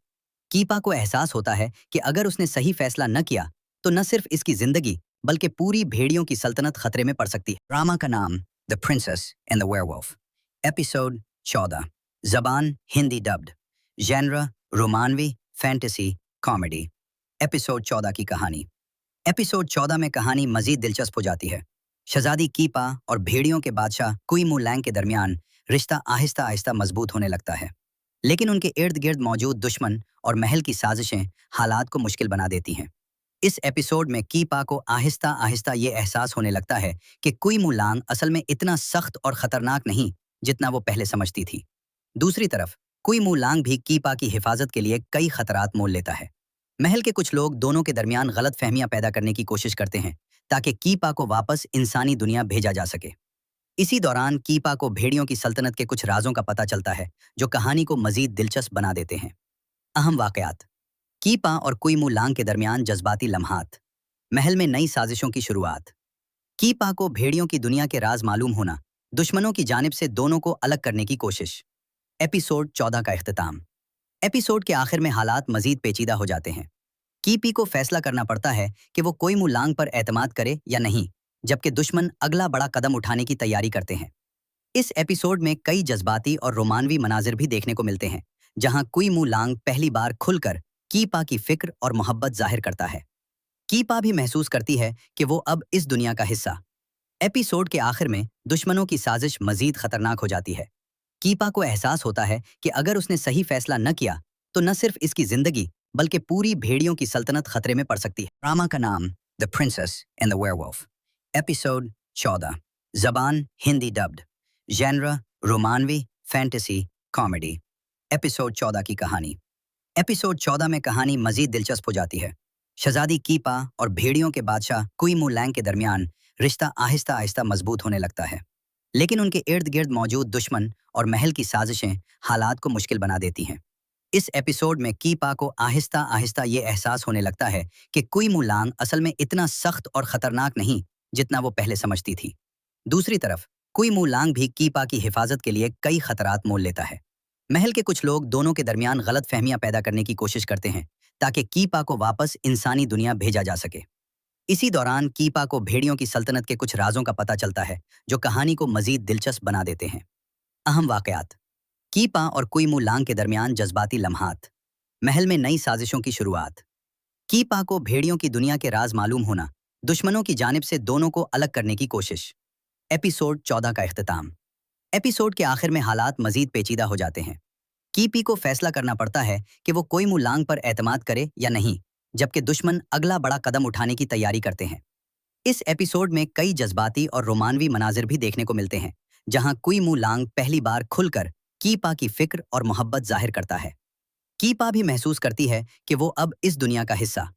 B: कीपा को एहसास होता है कि अगर उसने सही फैसला न किया तो न सिर्फ इसकी जिंदगी बल्कि पूरी भेड़ियों की सल्तनत खतरे में पड़ सकती है। ड्रामा का नाम the princess and the werewolf. Episode 14। जबान हिंदी डब्ड। जेनरा रोमानवी फैंटेसी कॉमेडी। एपिसोड 14 की कहानी। एपिसोड 14 में कहानी मजीद दिलचस्प हो जाती है। शहजादी कीपा और भेड़ियों के बादशाह कुई मुलैंग के दरमियान रिश्ता आहिस्ता आहिस्ता मजबूत होने लगता है, लेकिन उनके इर्द गिर्द मौजूद दुश्मन और महल की साजिशें हालात को मुश्किल बना देती हैं। इस एपिसोड में कीपा को आहिस्ता आहिस्ता ये एहसास होने लगता है कि कुई मुलांग असल में इतना सख्त और खतरनाक नहीं जितना वो पहले समझती थी। दूसरी तरफ कुई मुलांग भी कीपा की हिफाजत के लिए कई खतरात मोल लेता है। महल के कुछ लोग दोनों के दरमियान गलत फहमियां पैदा करने की कोशिश करते हैं ताकि कीपा को वापस इंसानी दुनिया भेजा जा सके। इसी दौरान कीपा को भेड़ियों की सल्तनत के कुछ राजों का पता चलता है जो कहानी को मजीद दिलचस्प बना देते हैं। अहम वाकयात। कीपा और कुई मुलांग के दरमियान जज्बाती लम्हात। महल में नई साजिशों की शुरुआत। कीपा को भेड़ियों की दुनिया के राज मालूम होना, दुश्मनों की जानिब से दोनों को अलग करने की कोशिश। एपिसोड 14 का इख्तिताम। एपिसोड के आखिर में हालात मजीद पेचीदा हो जाते हैं। कीपी को फैसला करना पड़ता है कि वो कोई मुलांग पर एतमाद करे या नहीं, जबकि दुश्मन अगला बड़ा कदम उठाने की तैयारी करते हैं। इस एपिसोड में कई जज्बाती और रोमानवी मनाजिर भी देखने को मिलते हैं, जहां कुई मुलांग पहली बार खुलकर कीपा की फिक्र और मोहब्बत जाहिर करता है। कीपा भी महसूस करती है कि वो अब इस दुनिया का हिस्सा। एपिसोड के आखिर में दुश्मनों की साजिश मजीद खतरनाक हो जाती है। कीपा को एहसास होता है कि अगर उसने सही फैसला न किया तो न सिर्फ इसकी जिंदगी बल्कि पूरी भेड़ियों की सल्तनत खतरे में पड़ सकती है। ड्रामा का नाम the princess and the werewolf. Episode 14। जबान हिंदी डब्ड। जेनरा रोमानवी फैंटेसी कॉमेडी। एपिसोड 14 की कहानी। एपिसोड 14 में कहानी मजीद दिलचस्प हो जाती है। शहजादी कीपा और भेड़ियों के बादशाह कुई मुलैंग के दरमियान रिश्ता आहिस्ता आहिस्ता मजबूत होने लगता है, लेकिन उनके इर्द गिर्द मौजूद दुश्मन और महल की साजिशें हालात को मुश्किल बना देती हैं। इस एपिसोड में कीपा को आहिस्ता आहिस्ता ये एहसास होने लगता है कि कुई मुलांग असल में इतना सख्त और खतरनाक नहीं जितना वो पहले समझती थी। दूसरी तरफ कुई मुलांग भी कीपा की हिफाजत के लिए कई खतरात मोल लेता है। महल के कुछ लोग दोनों के दरमियान गलत फहमियां पैदा करने की कोशिश करते हैं ताकि कीपा को वापस इंसानी दुनिया भेजा जा सके। इसी दौरान कीपा को भेड़ियों की सल्तनत के कुछ राजों का पता चलता है जो कहानी को मजीद दिलचस्प बना देते हैं। अहम वाकयात। कीपा और कुई मुलांग के दरमियान जज्बाती लम्हात। महल में नई साजिशों की शुरुआत। कीपा को भेड़ियों की दुनिया के राज मालूम होना, दुश्मनों की जानिब से दोनों को अलग करने की कोशिश। एपिसोड 14 का इख्तिताम। एपिसोड के आखिर में हालात मजीद पेचीदा हो जाते हैं। कीपी को फैसला करना पड़ता है कि वो कोई मुलांग पर एतमाद करे या नहीं, जबकि दुश्मन अगला बड़ा कदम उठाने की तैयारी करते हैं। इस एपिसोड में कई जज्बाती और रोमानवी मनाजिर भी देखने को मिलते हैं, जहां कुई मुलांग पहली बार खुलकर कीपा की फिक्र और मोहब्बत जाहिर करता है। कीपा भी महसूस करती है कि वो अब इस दुनिया का हिस्सा।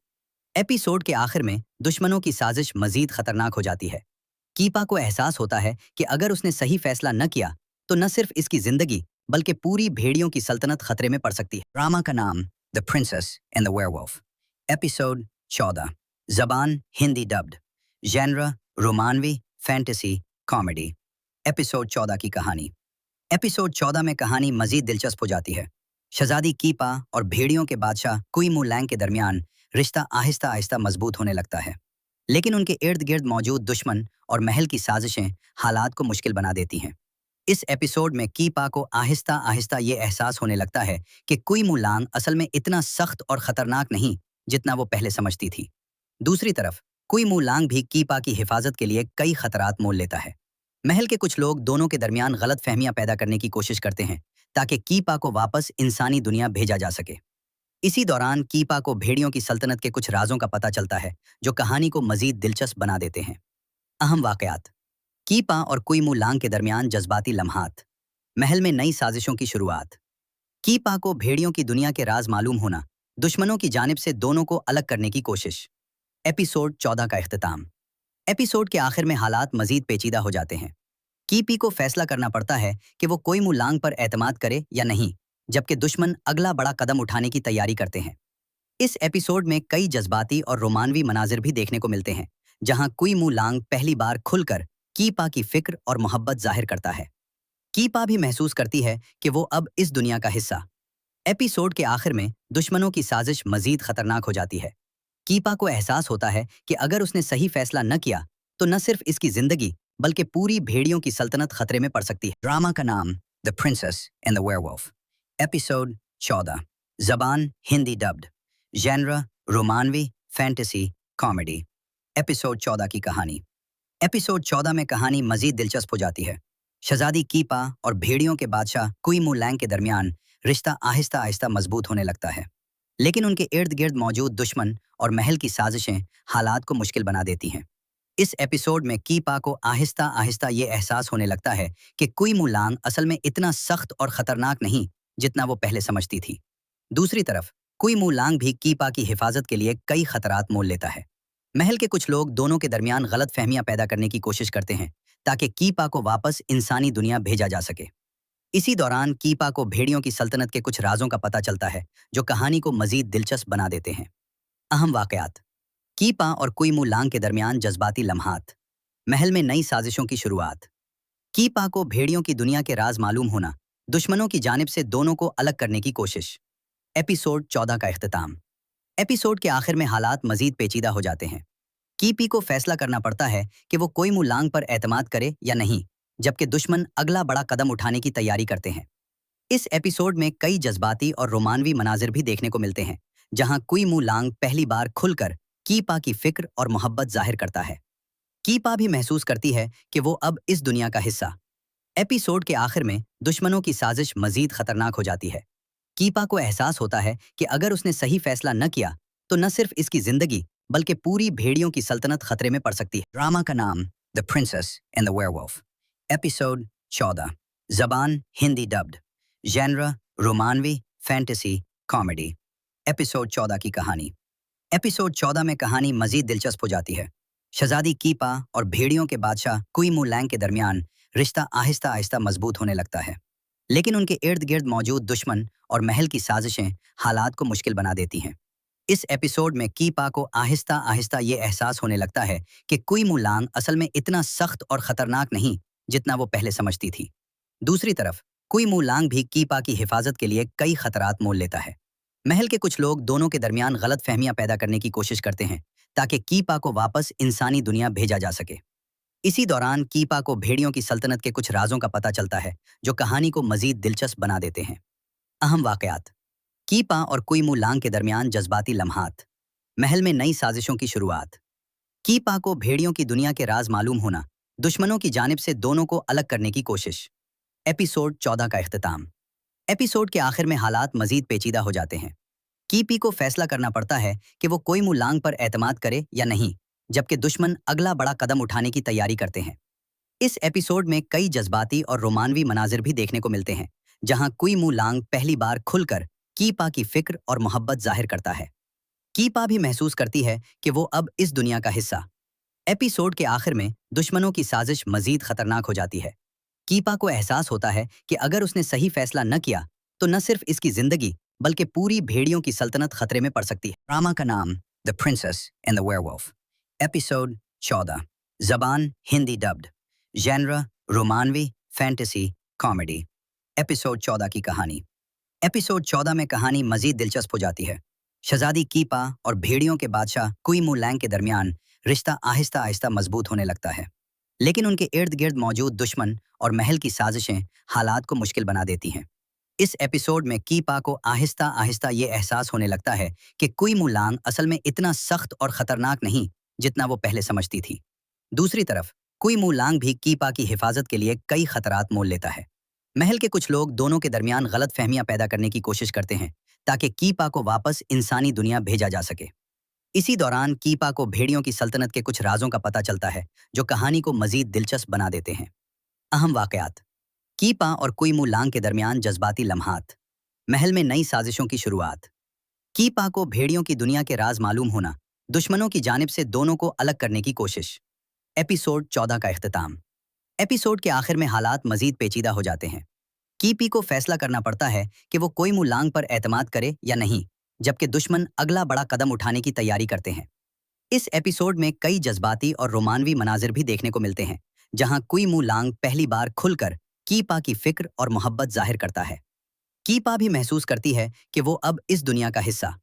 B: एपिसोड के आखिर में दुश्मनों की साजिश मजीद खतरनाक हो जाती है। कीपा को एहसास होता है कि अगर उसने सही फैसला न किया तो न सिर्फ इसकी जिंदगी बल्कि पूरी भेड़ियों की सल्तनत खतरे में पड़ सकती है। ड्रामा का नाम the princess and the werewolf. Episode 14। जबान हिंदी डब्ड। जेनरा रोमानवी फैंटेसी कॉमेडी। एपिसोड 14 की कहानी। एपिसोड 14 में कहानी मजीद दिलचस्प हो जाती है। शहजादी कीपा और भेड़ियों के बादशाह कुई मुलैंग के दरमियान रिश्ता आहिस्ता आहिस्ता मजबूत होने लगता है, लेकिन उनके इर्द गिर्द मौजूद दुश्मन और महल की साजिशें हालात को मुश्किल बना देती हैं। इस एपिसोड में कीपा को आहिस्ता आहिस्ता ये एहसास होने लगता है कि कुई मुलांग असल में इतना सख्त और खतरनाक नहीं जितना वो पहले समझती थी। दूसरी तरफ कुई मुलांग भी कीपा की हिफाजत के लिए कई खतरात मोल लेता है। महल के कुछ लोग दोनों के दरमियान गलत फहमियां पैदा करने की कोशिश करते हैं ताकि कीपा को वापस इंसानी दुनिया भेजा जा सके। इसी दौरान कीपा को भेड़ियों की सल्तनत के कुछ राजों का पता चलता है जो कहानी को मजीद दिलचस्प बना देते हैं। अहम वाकयात। कीपा और कुई मुलांग के दरमियान जज्बाती लम्हात। महल में नई साजिशों की शुरुआत। कीपा को भेड़ियों की दुनिया के राज मालूम होना, दुश्मनों की जानिब से दोनों को अलग करने की कोशिश। एपिसोड 14 का इख्तिताम। एपिसोड के आखिर में हालात मजीद पेचीदा हो जाते हैं। कीपी को फैसला करना पड़ता है कि वो कोई मुलांग पर एतमाद करे या नहीं, जबकि दुश्मन अगला बड़ा कदम उठाने की तैयारी करते हैं। इस एपिसोड में कई जज्बाती और रोमानवी मनाजिर भी देखने को मिलते हैं, जहां कुई मुलांग पहली बार खुलकर कीपा की फिक्र और मोहब्बत जाहिर करता है। कीपा भी महसूस करती है कि वो अब इस दुनिया का हिस्सा। एपिसोड के आखिर में दुश्मनों की साजिश मजीद खतरनाक हो जाती है। कीपा को एहसास होता है कि अगर उसने सही फैसला न किया तो न सिर्फ इसकी जिंदगी बल्कि पूरी भेड़ियों की सल्तनत खतरे में पड़ सकती है। ड्रामा का नाम the princess and the werewolf. Episode 14। जबान हिंदी डब्ड। जेनरा रोमानवी फैंटेसी कॉमेडी। एपिसोड 14 की कहानी। एपिसोड 14 में कहानी मजीद दिलचस्प हो जाती है। शहजादी कीपा और भेड़ियों के बादशाह कुई मुलैंग के दरमियान रिश्ता आहिस्ता आहिस्ता मजबूत होने लगता है, लेकिन उनके इर्द गिर्द मौजूद दुश्मन और महल की साजिशें हालात को मुश्किल बना देती हैं। इस एपिसोड में कीपा को आहिस्ता आहिस्ता ये एहसास होने लगता है कि कुई मुलांग असल में इतना सख्त और खतरनाक नहीं जितना वो पहले समझती थी। दूसरी तरफ कुई मुलांग भी कीपा की हिफाजत के लिए कई खतरात मोल लेता है। महल के कुछ लोग दोनों के दरमियान गलत फहमियां पैदा करने की कोशिश करते हैं ताकि कीपा को वापस इंसानी दुनिया भेजा जा सके। इसी दौरान कीपा को भेड़ियों की सल्तनत के कुछ राजों का पता चलता है जो कहानी को मजीद दिलचस्प बना देते हैं। अहम वाकयात। कीपा और कुई मुलांग के दरमियान जज्बाती लम्हात। महल में नई साजिशों की शुरुआत। कीपा को भेड़ियों की दुनिया के राज मालूम होना, दुश्मनों की जानिब से दोनों को अलग करने की कोशिश। एपिसोड 14 का इख्तिताम। एपिसोड के आखिर में हालात मजीद पेचीदा हो जाते हैं। कीपी को फैसला करना पड़ता है कि वो कोई मुलांग पर एतमाद करे या नहीं, जबकि दुश्मन अगला बड़ा कदम उठाने की तैयारी करते हैं। इस एपिसोड में कई जज्बाती और रोमानवी मनाजिर भी देखने को मिलते हैं, जहां कुई मुलांग पहली बार खुलकर कीपा की फिक्र और मोहब्बत जाहिर करता है। कीपा भी महसूस करती है कि वो अब इस दुनिया का हिस्सा। एपिसोड के आखिर में दुश्मनों की साजिश मजीद खतरनाक हो जाती है। कीपा को एहसास होता है कि अगर उसने सही फैसला न किया तो न सिर्फ इसकी जिंदगी बल्कि पूरी भेड़ियों की सल्तनत खतरे में पड़ सकती है। ड्रामा का नाम the princess and the werewolf. Episode 14। जबान हिंदी डब्ड। जेनरा रोमानवी फैंटेसी कॉमेडी। एपिसोड 14 की कहानी। एपिसोड 14 में कहानी मजीद दिलचस्प हो जाती है। शहजादी कीपा और भेड़ियों के बादशाह कुई मुलैंग के दरमियान रिश्ता आहिस्ता आहिस्ता मजबूत होने लगता है, लेकिन उनके इर्द गिर्द मौजूद दुश्मन और महल की साजिशें हालात को मुश्किल बना देती हैं। इस एपिसोड में कीपा को आहिस्ता आहिस्ता ये एहसास होने लगता है कि कुई मुलांग असल में इतना सख्त और खतरनाक नहीं जितना वो पहले समझती थी। दूसरी तरफ कुई मुलांग भी कीपा की हिफाजत के लिए कई खतरात मोल लेता है। महल के कुछ लोग दोनों के दरमियान गलत फहमियां पैदा करने की कोशिश करते हैं ताकि कीपा को वापस इंसानी दुनिया भेजा जा सके। इसी दौरान कीपा को भेड़ियों की सल्तनत के कुछ राजों का पता चलता है जो कहानी को मजीद दिलचस्प बना देते हैं। अहम वाकयात। कीपा और कुई मुलांग के दरमियान जज्बाती लम्हात। महल में नई साजिशों की शुरुआत। कीपा को भेड़ियों की दुनिया के राज मालूम होना, दुश्मनों की जानिब से दोनों को अलग करने की कोशिश। एपिसोड 14 का इख्तिताम। एपिसोड के आखिर में हालात मजीद पेचीदा हो जाते हैं। कीपी को फैसला करना पड़ता है कि वो कोई मुलांग पर एतमाद करे या नहीं, जबकि दुश्मन अगला बड़ा कदम उठाने की तैयारी करते हैं। इस एपिसोड में कई जज्बाती और रोमानवी मनाजिर भी देखने को मिलते हैं, जहां कुई मुलांग पहली बार खुलकर कीपा की फिक्र और मोहब्बत जाहिर करता है। कीपा भी महसूस करती है कि वो अब इस दुनिया का हिस्सा। एपिसोड के आखिर में दुश्मनों की साजिश मजीद खतरनाक हो जाती है। कीपा को एहसास होता है कि अगर उसने सही फैसला न किया तो न सिर्फ इसकी जिंदगी बल्कि पूरी भेड़ियों की सल्तनत खतरे में पड़ सकती है। ड्रामा का नाम the princess and the werewolf. Episode 14। जबान हिंदी डब्ड। जेनरा रोमानवी फैंटेसी कॉमेडी। एपिसोड 14 की कहानी। एपिसोड 14 में कहानी मजीद दिलचस्प हो जाती है। शहजादी कीपा और भेड़ियों के बादशाह कुई मुलैंग के दरमियान रिश्ता आहिस्ता आहिस्ता मजबूत होने लगता है, लेकिन उनके इर्द गिर्द मौजूद दुश्मन और महल की साजिशें हालात को मुश्किल बना देती हैं। इस एपिसोड में कीपा को आहिस्ता आहिस्ता ये एहसास होने लगता है कि कुई मुलांग असल में इतना सख्त और खतरनाक नहीं जितना वो पहले समझती थी। दूसरी तरफ कुई मुलांग भी कीपा की हिफाजत के लिए कई खतरात मोल लेता है। महल के कुछ लोग दोनों के दरमियान गलत फहमियां पैदा करने की कोशिश करते हैं ताकि कीपा को वापस इंसानी दुनिया भेजा जा सके। इसी दौरान कीपा को भेड़ियों की सल्तनत के कुछ राजों का पता चलता है जो कहानी को मजीद दिलचस्प बना देते हैं। अहम वाकयात। कीपा और कुई मुलांग के दरमियान जज्बाती लम्हात, महल में नई साजिशों की शुरुआत। कीपा को भेड़ियों की दुनिया के राज मालूम होना, दुश्मनों की जानिब से दोनों को अलग करने की कोशिश। एपिसोड 14 का इख्तिताम। एपिसोड के आखिर में हालात मजीद पेचीदा हो जाते हैं। कीपी को फैसला करना पड़ता है कि वो कोई मुलांग पर एतमाद करे या नहीं, जबकि दुश्मन अगला बड़ा कदम उठाने की तैयारी करते हैं। इस एपिसोड में कई जज्बाती और रोमानवी मनाजिर भी देखने को मिलते हैं, जहां कुई मुलांग पहली बार खुलकर कीपा की फिक्र और मोहब्बत जाहिर करता है। कीपा भी महसूस करती है कि वो अब इस दुनिया का हिस्सा।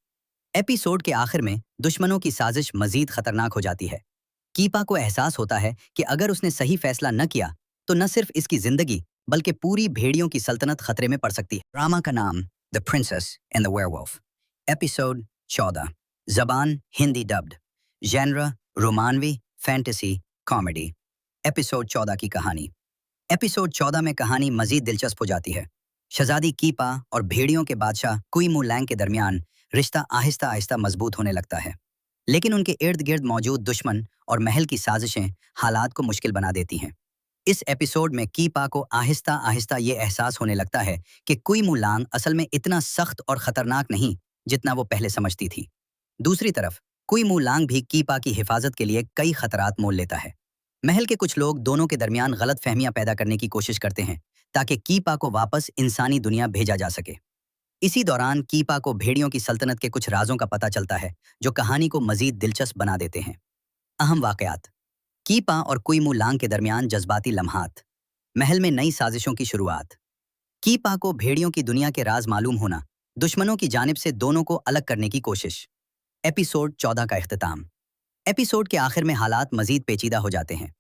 B: एपिसोड के आखिर में दुश्मनों की साजिश मजीद खतरनाक हो जाती है। कीपा को एहसास होता है कि अगर उसने सही फैसला न किया तो न सिर्फ इसकी जिंदगी बल्कि पूरी भेड़ियों की सल्तनत खतरे में पड़ सकती है। ड्रामा का नाम the princess and the werewolf. Episode 14। जबान हिंदी डब्ड। जेनरा रोमानवी फैंटेसी कॉमेडी। एपिसोड 14 की कहानी। एपिसोड 14 में कहानी मजीद दिलचस्प हो जाती है। शहजादी कीपा और भेड़ियों के बादशाह कुई मुलैंग के दरमियान रिश्ता आहिस्ता आहिस्ता मजबूत होने लगता है, लेकिन उनके इर्द गिर्द मौजूद दुश्मन और महल की साजिशें हालात को मुश्किल बना देती हैं। इस एपिसोड में कीपा को आहिस्ता आहिस्ता ये एहसास होने लगता है कि कुई मुलांग असल में इतना सख्त और खतरनाक नहीं जितना वो पहले समझती थी। दूसरी तरफ कुई मुलांग भी कीपा की हिफाजत के लिए कई खतरात मोल लेता है। महल के कुछ लोग दोनों के दरमियान गलत फहमियां पैदा करने की कोशिश करते हैं ताकि कीपा को वापस इंसानी दुनिया भेजा जा सके। इसी दौरान कीपा को भेड़ियों की सल्तनत के कुछ राजों का पता चलता है जो कहानी को मजीद दिलचस्प बना देते हैं। अहम वाकयात। कीपा और कुई मुलांग के दरमियान जज्बाती लम्हात, महल में नई साजिशों की शुरुआत। कीपा को भेड़ियों की दुनिया के राज मालूम होना, दुश्मनों की जानिब से दोनों को अलग करने की कोशिश। एपिसोड 14 का इख्तिताम। एपिसोड के आखिर में हालात मजीद पेचीदा हो जाते हैं।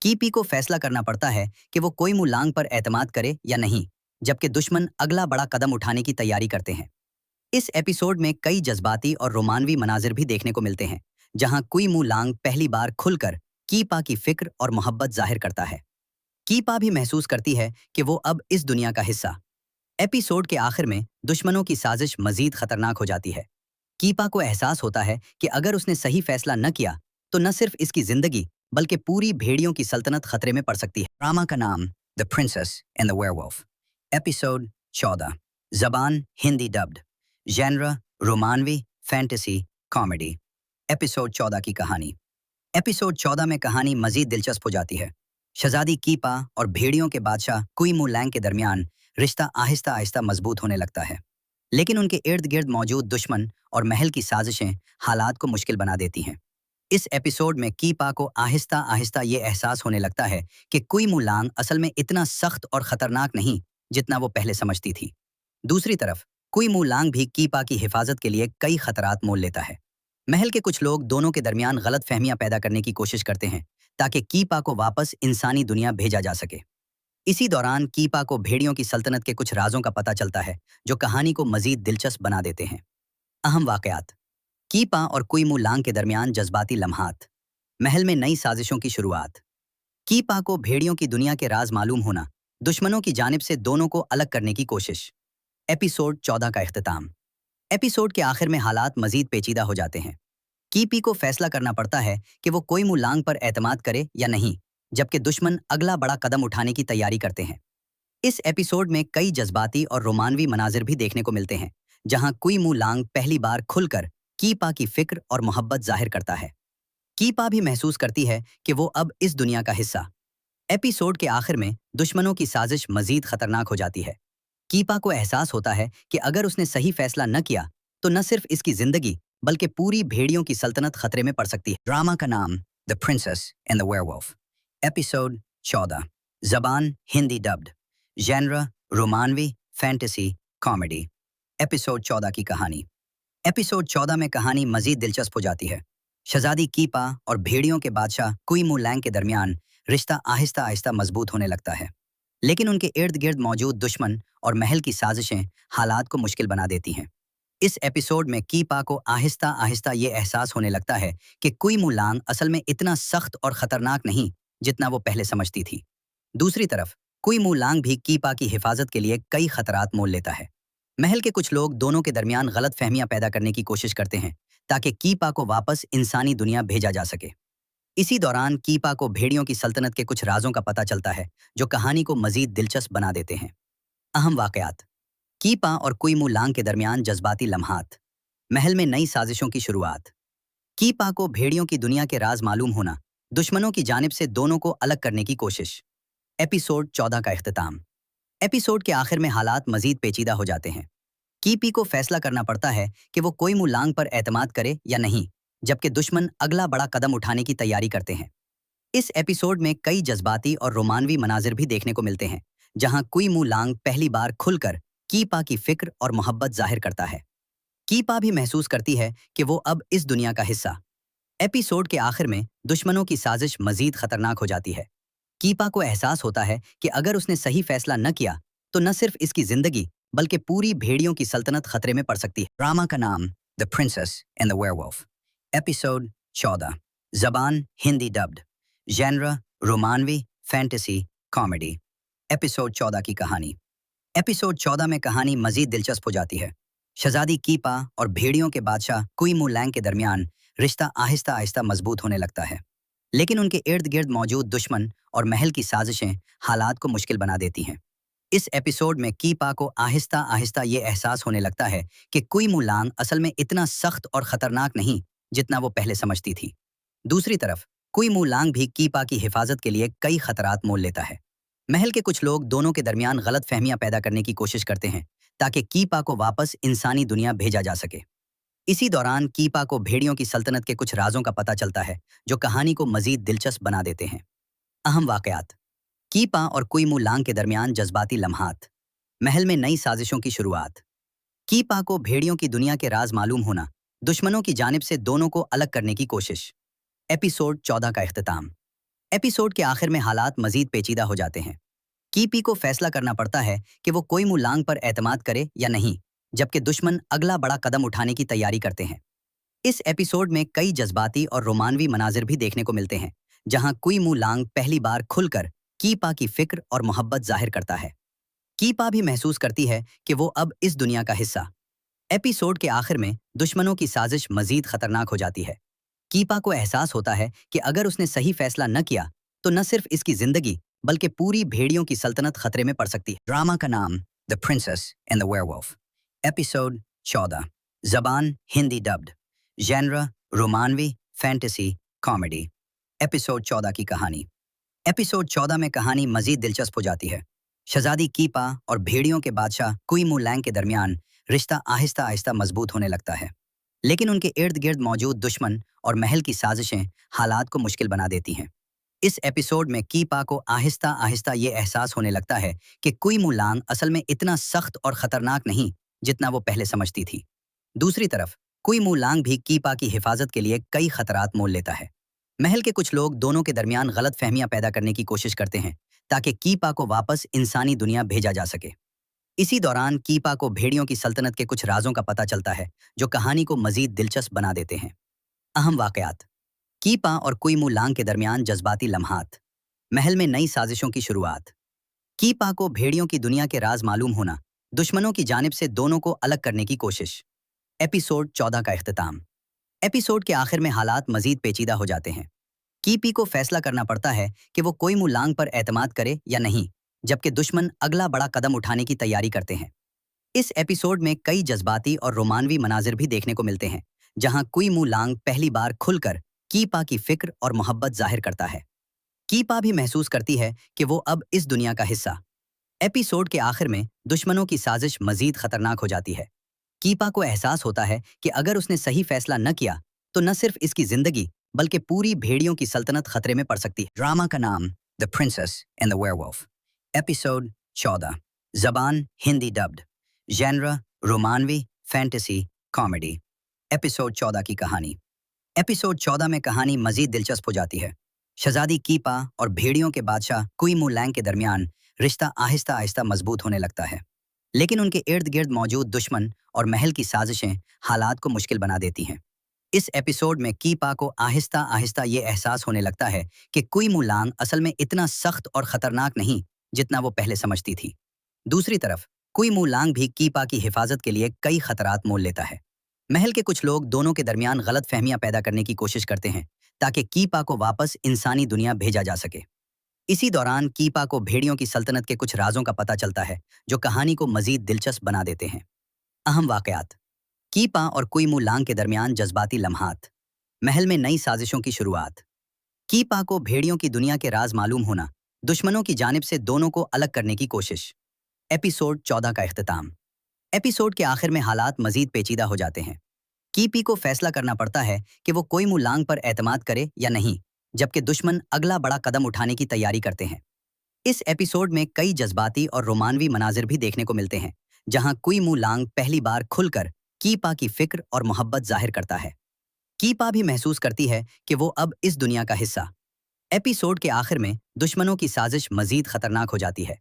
B: कीपी को फैसला करना पड़ता है कि वो कोई मुलांग पर एतमाद करे या नहीं, जबकि दुश्मन अगला बड़ा कदम उठाने की तैयारी करते हैं। इस एपिसोड में कई जज्बाती और रोमानवी मनाजिर भी देखने को मिलते हैं, जहां कुई मुलांग पहली बार खुलकर कीपा की फिक्र और मोहब्बत जाहिर करता है। कीपा भी महसूस करती है कि वो अब इस दुनिया का हिस्सा। एपिसोड के आखिर में दुश्मनों की साजिश मजीद खतरनाक हो जाती है। कीपा को एहसास होता है कि अगर उसने सही फैसला न किया तो न सिर्फ इसकी जिंदगी बल्कि पूरी भेड़ियों की सल्तनत खतरे में पड़ सकती है। ड्रामा का नाम the princess and the werewolf. Episode 14। जबान हिंदी डब्ड। जेनरा रोमानवी फैंटेसी कॉमेडी। एपिसोड 14 की कहानी। एपिसोड 14 में कहानी मजीद दिलचस्प हो जाती है। शहजादी कीपा और भेड़ियों के बादशाह कुई मुलैंग के दरमियान रिश्ता आहिस्ता आहिस्ता मजबूत होने लगता है, लेकिन उनके इर्द गिर्द मौजूद दुश्मन और महल की साजिशें हालात को मुश्किल बना देती हैं। इस एपिसोड में कीपा को आहिस्ता आहिस्ता ये एहसास होने लगता है कि कुई मुलांग असल में इतना सख्त और खतरनाक नहीं जितना वो पहले समझती थी। दूसरी तरफ कुई मुलांग भी कीपा की हिफाजत के लिए कई खतरात मोल लेता है। महल के कुछ लोग दोनों के दरमियान गलत फहमियां पैदा करने की कोशिश करते हैं ताकि कीपा को वापस इंसानी दुनिया भेजा जा सके। इसी दौरान कीपा को भेड़ियों की सल्तनत के कुछ राजों का पता चलता है जो कहानी को मजीद दिलचस्प बना देते हैं। अहम वाकयात। कीपा और कुई मुलांग के दरमियान जज्बाती लम्हात, महल में नई साजिशों की शुरुआत। कीपा को भेड़ियों की दुनिया के राज मालूम होना, दुश्मनों की जानिब से दोनों को अलग करने की कोशिश। एपिसोड 14 का इख्तिताम। एपिसोड के आखिर में हालात मजीद पेचीदा हो जाते हैं। कीपी को फैसला करना पड़ता है कि वो कोई मुलांग पर एतमाद करे या नहीं, जबकि दुश्मन अगला बड़ा कदम उठाने की तैयारी करते हैं। इस एपिसोड में कई जज्बाती और रोमानवी मनाजिर भी देखने को मिलते हैं, जहां कुई मुलांग पहली बार खुलकर कीपा की फिक्र और मोहब्बत जाहिर करता है। कीपा भी महसूस करती है कि वो अब इस दुनिया का हिस्सा। एपिसोड के आखिर में दुश्मनों की साजिश मजीद खतरनाक हो जाती है। कीपा को एहसास होता है कि अगर उसने सही फैसला न किया तो न सिर्फ इसकी जिंदगी बल्कि पूरी भेड़ियों की सल्तनत खतरे में पड़ सकती है। ड्रामा का नाम the princess and the werewolf. Episode 14। जबान हिंदी डब्ड। जेनरा रोमानवी फैंटेसी कॉमेडी। एपिसोड 14 की कहानी। एपिसोड 14 में कहानी मजीद दिलचस्प हो जाती है। शहजादी कीपा और भेड़ियों के बादशाह कुई मुलैंग के दरमियान रिश्ता आहिस्ता आहिस्ता मजबूत होने लगता है, लेकिन उनके इर्द गिर्द मौजूद दुश्मन और महल की साजिशें हालात को मुश्किल बना देती हैं। इस एपिसोड में कीपा को आहिस्ता आहिस्ता ये एहसास होने लगता है कि कुई मुलांग असल में इतना सख्त और खतरनाक नहीं जितना वो पहले समझती थी। दूसरी तरफ कुई मुलांग भी कीपा की हिफाजत के लिए कई खतरात मोल लेता है। महल के कुछ लोग दोनों के दरमियान गलत फहमियां पैदा करने की कोशिश करते हैं ताकि कीपा को वापस इंसानी दुनिया भेजा जा सके। इसी दौरान कीपा को भेड़ियों की सल्तनत के कुछ राजों का पता चलता है जो कहानी को मजीद दिलचस्प बना देते हैं। अहम वाकयात। कीपा और कुई मुलांग के दरमियान जज्बाती लम्हात। महल में नई साजिशों की शुरुआत। कीपा को भेड़ियों की दुनिया के राज मालूम होना, दुश्मनों की जानिब से दोनों को अलग करने की कोशिश। एपिसोड 14 का इख्तिताम। एपिसोड के आखिर में हालात मजीद पेचीदा हो जाते हैं। कीपी को फैसला करना पड़ता है कि वो कोई मुलांग पर एतमाद करे या नहीं, जबकि दुश्मन अगला बड़ा कदम उठाने की तैयारी करते हैं। इस एपिसोड में कई जज्बाती और रोमानवी मनाजिर भी देखने को मिलते हैं, जहां कुई मुलांग पहली बार खुलकर कीपा की फिक्र और मोहब्बत जाहिर करता है। कीपा भी महसूस करती है कि वो अब इस दुनिया का हिस्सा। एपिसोड के आखिर में दुश्मनों की साजिश मजीद खतरनाक हो जाती है। कीपा को एहसास होता है कि अगर उसने सही फैसला न किया तो न सिर्फ इसकी जिंदगी बल्कि पूरी भेड़ियों की सल्तनत खतरे में पड़ सकती है। ड्रामा का नाम the princess and the werewolf. Episode 14। जबान हिंदी डब्ड। जेनरा रोमानवी फैंटेसी कॉमेडी। एपिसोड 14 की कहानी। एपिसोड 14 में कहानी मजीद दिलचस्प हो जाती है। शहजादी कीपा और भेड़ियों के बादशाह कुई मुलैंग के दरमियान रिश्ता आहिस्ता आहिस्ता मजबूत होने लगता है, लेकिन उनके इर्द गिर्द मौजूद दुश्मन और महल की साजिशें हालात को मुश्किल बना देती हैं। इस एपिसोड में कीपा को आहिस्ता आहिस्ता ये एहसास होने लगता है कि कुई मुलांग असल में इतना सख्त और खतरनाक नहीं जितना वो पहले समझती थी। दूसरी तरफ कुई मुलांग भी कीपा की हिफाजत के लिए कई खतरात मोल लेता है। महल के कुछ लोग दोनों के दरमियान गलत फहमियां पैदा करने की कोशिश करते हैं ताकि कीपा को वापस इंसानी दुनिया भेजा जा सके। इसी दौरान कीपा को भेड़ियों की सल्तनत के कुछ राजों का पता चलता है जो कहानी को मजीद दिलचस्प बना देते हैं। अहम वाकयात। कीपा और कुई मुलांग के दरमियान जज्बाती लम्हात। महल में नई साजिशों की शुरुआत। कीपा को भेड़ियों की दुनिया के राज मालूम होना, दुश्मनों की जानिब से दोनों को अलग करने की कोशिश। एपिसोड 14 का इख्तिताम। एपिसोड के आखिर में हालात मजीद पेचीदा हो जाते हैं। कीपी को फैसला करना पड़ता है कि वो कोई मुलांग पर एतमाद करे या नहीं, जबकि दुश्मन अगला बड़ा कदम उठाने की तैयारी करते हैं। इस एपिसोड में कई जज्बाती और रोमानवी मनाजिर भी देखने को मिलते हैं, जहां कुई मुलांग पहली बार खुलकर कीपा की फिक्र और मोहब्बत जाहिर करता है। कीपा भी महसूस करती है कि वो अब इस दुनिया का हिस्सा। एपिसोड के आखिर में दुश्मनों की साजिश मजीद खतरनाक हो जाती है। कीपा को एहसास होता है कि अगर उसने सही फैसला न किया तो न सिर्फ इसकी जिंदगी बल्कि पूरी भेड़ियों की सल्तनत खतरे में पड़ सकती है। ड्रामा का नाम the princess and the werewolf. Episode 14। जबान हिंदी डब्ड। जेनरा रोमानवी फैंटेसी कॉमेडी। एपिसोड 14 की कहानी। एपिसोड 14 में कहानी मजीद दिलचस्प हो जाती है। शहजादी कीपा और भेड़ियों के बादशाह कुई मुलैंग के दरमियान रिश्ता आहिस्ता आहिस्ता मजबूत होने लगता है, लेकिन उनके इर्द गिर्द मौजूद दुश्मन और महल की साजिशें हालात को मुश्किल बना देती हैं। इस एपिसोड में कीपा को आहिस्ता आहिस्ता ये एहसास होने लगता है कि कुई मुलांग असल में इतना सख्त और खतरनाक नहीं जितना वो पहले समझती थी। दूसरी तरफ कुई मुलांग भी कीपा की हिफाजत के लिए कई खतरात मोल लेता है। महल के कुछ लोग दोनों के दरमियान गलत फहमियां पैदा करने की कोशिश करते हैं ताकि कीपा को वापस इंसानी दुनिया भेजा जा सके। इसी दौरान कीपा को भेड़ियों की सल्तनत के कुछ राजों का पता चलता है जो कहानी को मजीद दिलचस्प बना देते हैं। अहम वाकयात। कीपा और कुई मुलांग के दरमियान जज्बाती लम्हात। महल में नई साजिशों की शुरुआत। कीपा को भेड़ियों की दुनिया के राज मालूम होना, दुश्मनों की जानिब से दोनों को अलग करने की कोशिश। एपिसोड 14 का इख्तिताम। एपिसोड के आखिर में हालात मजीद पेचीदा हो जाते हैं। कीपी को फैसला करना पड़ता है कि वो कोई मुलांग पर एतमाद करे या नहीं, जबकि दुश्मन अगला बड़ा कदम उठाने की तैयारी करते हैं। इस एपिसोड में कई जज्बाती और रोमानवी मनाजिर भी देखने को मिलते हैं, जहां कुई मुलांग पहली बार खुलकर कीपा की फिक्र और मोहब्बत जाहिर करता है। कीपा भी महसूस करती है कि वो अब इस दुनिया का हिस्सा। एपिसोड के आखिर में दुश्मनों की साजिश मजीद खतरनाक हो जाती है। कीपा को एहसास होता है कि अगर उसने सही फैसला न किया तो न सिर्फ इसकी जिंदगी बल्कि पूरी भेड़ियों की सल्तनत खतरे में पड़ सकती है। ड्रामा का नाम the princess and the werewolf. Episode 14। जबान हिंदी डब्ड। जेनरा रोमानवी फैंटेसी कॉमेडी। एपिसोड 14 की कहानी। एपिसोड 14 में कहानी मजीद दिलचस्प हो जाती है। शहजादी कीपा और भेड़ियों के बादशाह कुई मुलैंग के दरमियान रिश्ता आहिस्ता आहिस्ता मजबूत होने लगता है, लेकिन उनके इर्द गिर्द मौजूद दुश्मन और महल की साजिशें हालात को मुश्किल बना देती हैं। इस एपिसोड में कीपा को आहिस्ता आहिस्ता ये एहसास होने लगता है कि कुई मुलांग असल में इतना सख्त और खतरनाक नहीं जितना वो पहले समझती थी। दूसरी तरफ कुई मुलांग भी कीपा की हिफाजत के लिए कई खतरात मोल लेता है। महल के कुछ लोग दोनों के दरमियान गलत फहमियां पैदा करने की कोशिश करते हैं ताकि कीपा को वापस इंसानी दुनिया भेजा जा सके। इसी दौरान कीपा को भेड़ियों की सल्तनत के कुछ राजों का पता चलता है जो कहानी को मजीद दिलचस्प बना देते हैं। अहम वाकयात: कीपा और कुई मू लांग के दरमियान जज्बाती लम्हात, महल में नई साजिशों की शुरुआत, कीपा को भेड़ियों की दुनिया के राज मालूम होना, दुश्मनों की जानिब से दोनों को अलग करने की कोशिश। एपिसोड 14 का इख्तिताम। एपिसोड के आखिर में हालात मजीद पेचीदा हो जाते हैं। कीपी को फैसला करना पड़ता है कि वो कोई मू लांग पर एतमाद करे या नहीं, जबकि दुश्मन अगला बड़ा कदम उठाने की तैयारी करते हैं। इस एपिसोड में कई जज्बाती और रोमानवी मनाजिर भी देखने को मिलते हैं, जहां कुई मू लांग पहली बार खुलकर कीपा की फिक्र और मोहब्बत जाहिर करता है। कीपा भी महसूस करती है कि वो अब इस दुनिया का हिस्सा। एपिसोड के आखिर में दुश्मनों की साजिश मजीद खतरनाक हो जाती है।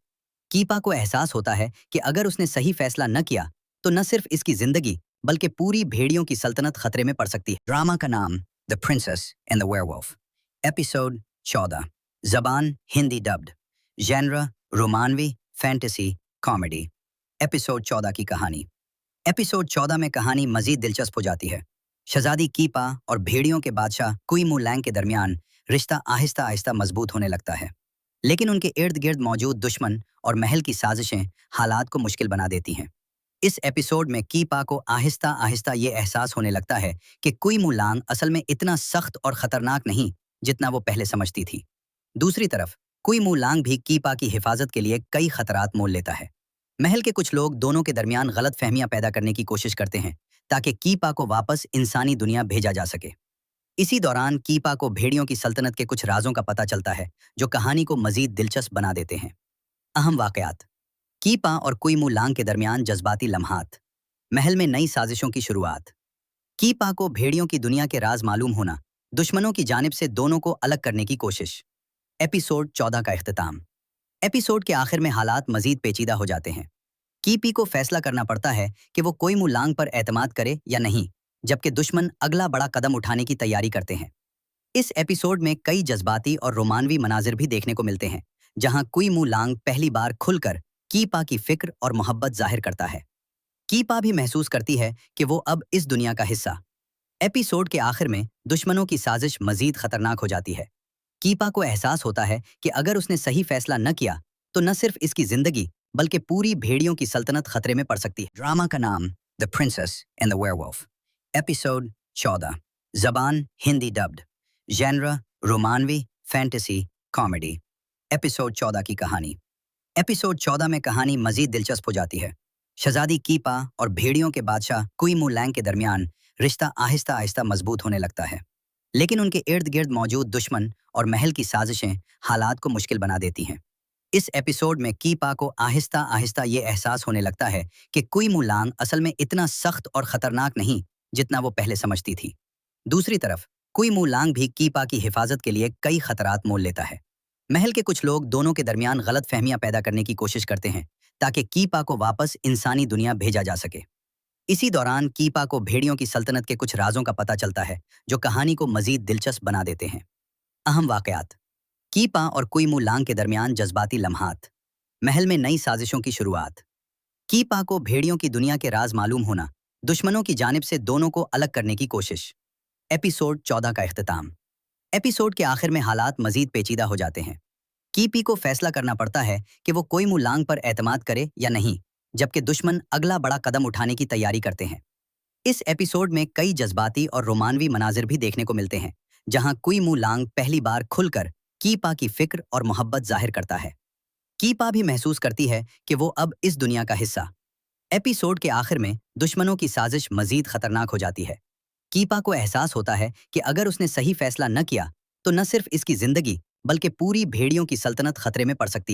B: कीपा को एहसास होता है कि अगर उसने सही फैसला न किया तो न सिर्फ इसकी जिंदगी बल्कि पूरी भेड़ियों की सल्तनत खतरे में पड़ सकती है। ड्रामा का नाम the princess and the werewolf. Episode 14। जबान हिंदी डब्ड। जेनरा रोमानवी फैंटेसी कॉमेडी। एपिसोड 14 की कहानी। एपिसोड 14 में कहानी मजीद दिलचस्प हो जाती है। शहजादी कीपा और भेड़ियों के बादशाह कुई मू लैंग के दरमियान रिश्ता आहिस्ता आहिस्ता मजबूत होने लगता है, लेकिन उनके इर्द गिर्द मौजूद दुश्मन और महल की साजिशें हालात को मुश्किल बना देती हैं। इस एपिसोड में कीपा को आहिस्ता आहिस्ता ये एहसास होने लगता है कि कुई मू लांग असल में इतना सख्त और खतरनाक नहीं जितना वो पहले समझती थी। दूसरी तरफ कुई मू लांग भी कीपा की हिफाजत के लिए कई खतरात मोल लेता है। महल के कुछ लोग दोनों के दरमियान गलत फहमियां पैदा करने की कोशिश करते हैं ताकि कीपा को वापस इंसानी दुनिया भेजा जा सके। इसी दौरान कीपा को भेड़ियों की सल्तनत के कुछ राजों का पता चलता है जो कहानी को मजीद दिलचस्प बना देते हैं। अहम वाकयात: कीपा और कुई मू लांग के दरमियान जज्बाती लम्हात, महल में नई साजिशों की शुरुआत, कीपा को भेड़ियों की दुनिया के राज मालूम होना, दुश्मनों की जानिब से दोनों को अलग करने की कोशिश। एपिसोड 14 का इख्तिताम। एपिसोड के आखिर में हालात मजीद पेचीदा हो जाते हैं। कीपी को फैसला करना पड़ता है कि वो कुई मू लांग पर एतमाद करे या नहीं, जबकि दुश्मन अगला बड़ा कदम उठाने की तैयारी करते हैं। इस एपिसोड में कई जज्बाती और रोमानवी मनाजिर भी देखने को मिलते हैं, जहां कुई मू लांग पहली बार खुलकर कीपा की फिक्र और मोहब्बत जाहिर करता है। कीपा भी महसूस करती है कि वो अब इस दुनिया का हिस्सा। एपिसोड के आखिर में दुश्मनों की साजिश मजीद खतरनाक हो जाती है। कीपा को एहसास होता है कि अगर उसने सही फैसला न किया तो न सिर्फ इसकी जिंदगी बल्कि पूरी भेड़ियों की सल्तनत खतरे में पड़ सकती है। ड्रामा का नाम the princess and the werewolf. Episode 14। जबान हिंदी डब्ड। जेनरा रोमानवी फैंटेसी कॉमेडी। एपिसोड 14 की कहानी। एपिसोड 14 में कहानी मजीद दिलचस्प हो जाती है। शहजादी कीपा और भेड़ियों के बादशाह कुई मू लैंग के दरमियान रिश्ता आहिस्ता आहिस्ता मजबूत होने लगता है, लेकिन उनके इर्द गिर्द मौजूद दुश्मन और महल की साजिशें हालात को मुश्किल बना देती हैं। इस एपिसोड में कीपा को आहिस्ता आहिस्ता ये एहसास होने लगता है कि कुई मू लांग असल में इतना सख्त और खतरनाक नहीं जितना वो पहले समझती थी। दूसरी तरफ कुई मू लांग भी कीपा की हिफाजत के लिए कई खतरात मोल लेता है। महल के कुछ लोग दोनों के दरमियान गलत फहमियां पैदा करने की कोशिश करते हैं ताकि कीपा को वापस इंसानी दुनिया भेजा जा सके। इसी दौरान कीपा को भेड़ियों की सल्तनत के कुछ राजों का पता चलता है जो कहानी को मजीद दिलचस्प बना देते हैं। अहम वाकयात: कीपा और कुई मू लांग के दरमियान जज्बाती लम्हात, महल में नई साजिशों की शुरुआत, कीपा को भेड़ियों की दुनिया के राज मालूम होना, दुश्मनों की जानिब से दोनों को अलग करने की कोशिश। एपिसोड 14 का इख्तिताम। एपिसोड के आखिर में हालात मजीद पेचीदा हो जाते हैं। कीपी को फैसला करना पड़ता है कि वो कुई मू लांग पर एतमाद करे या नहीं, जबकि दुश्मन अगला बड़ा कदम उठाने की तैयारी करते हैं। इस एपिसोड में कई जज्बाती और रोमानवी मनाजिर भी देखने को मिलते हैं, जहां कुई मू लांग पहली बार खुलकर कीपा की फिक्र और मोहब्बत जाहिर करता है। कीपा भी महसूस करती है कि वो अब इस दुनिया का हिस्सा। एपिसोड के आखिर में दुश्मनों की साजिश मजीद खतरनाक हो जाती है। कीपा को एहसास होता है कि अगर उसने सही फैसला न किया तो न सिर्फ इसकी जिंदगी बल्कि पूरी भेड़ियों की सल्तनत खतरे में पड़ सकती है।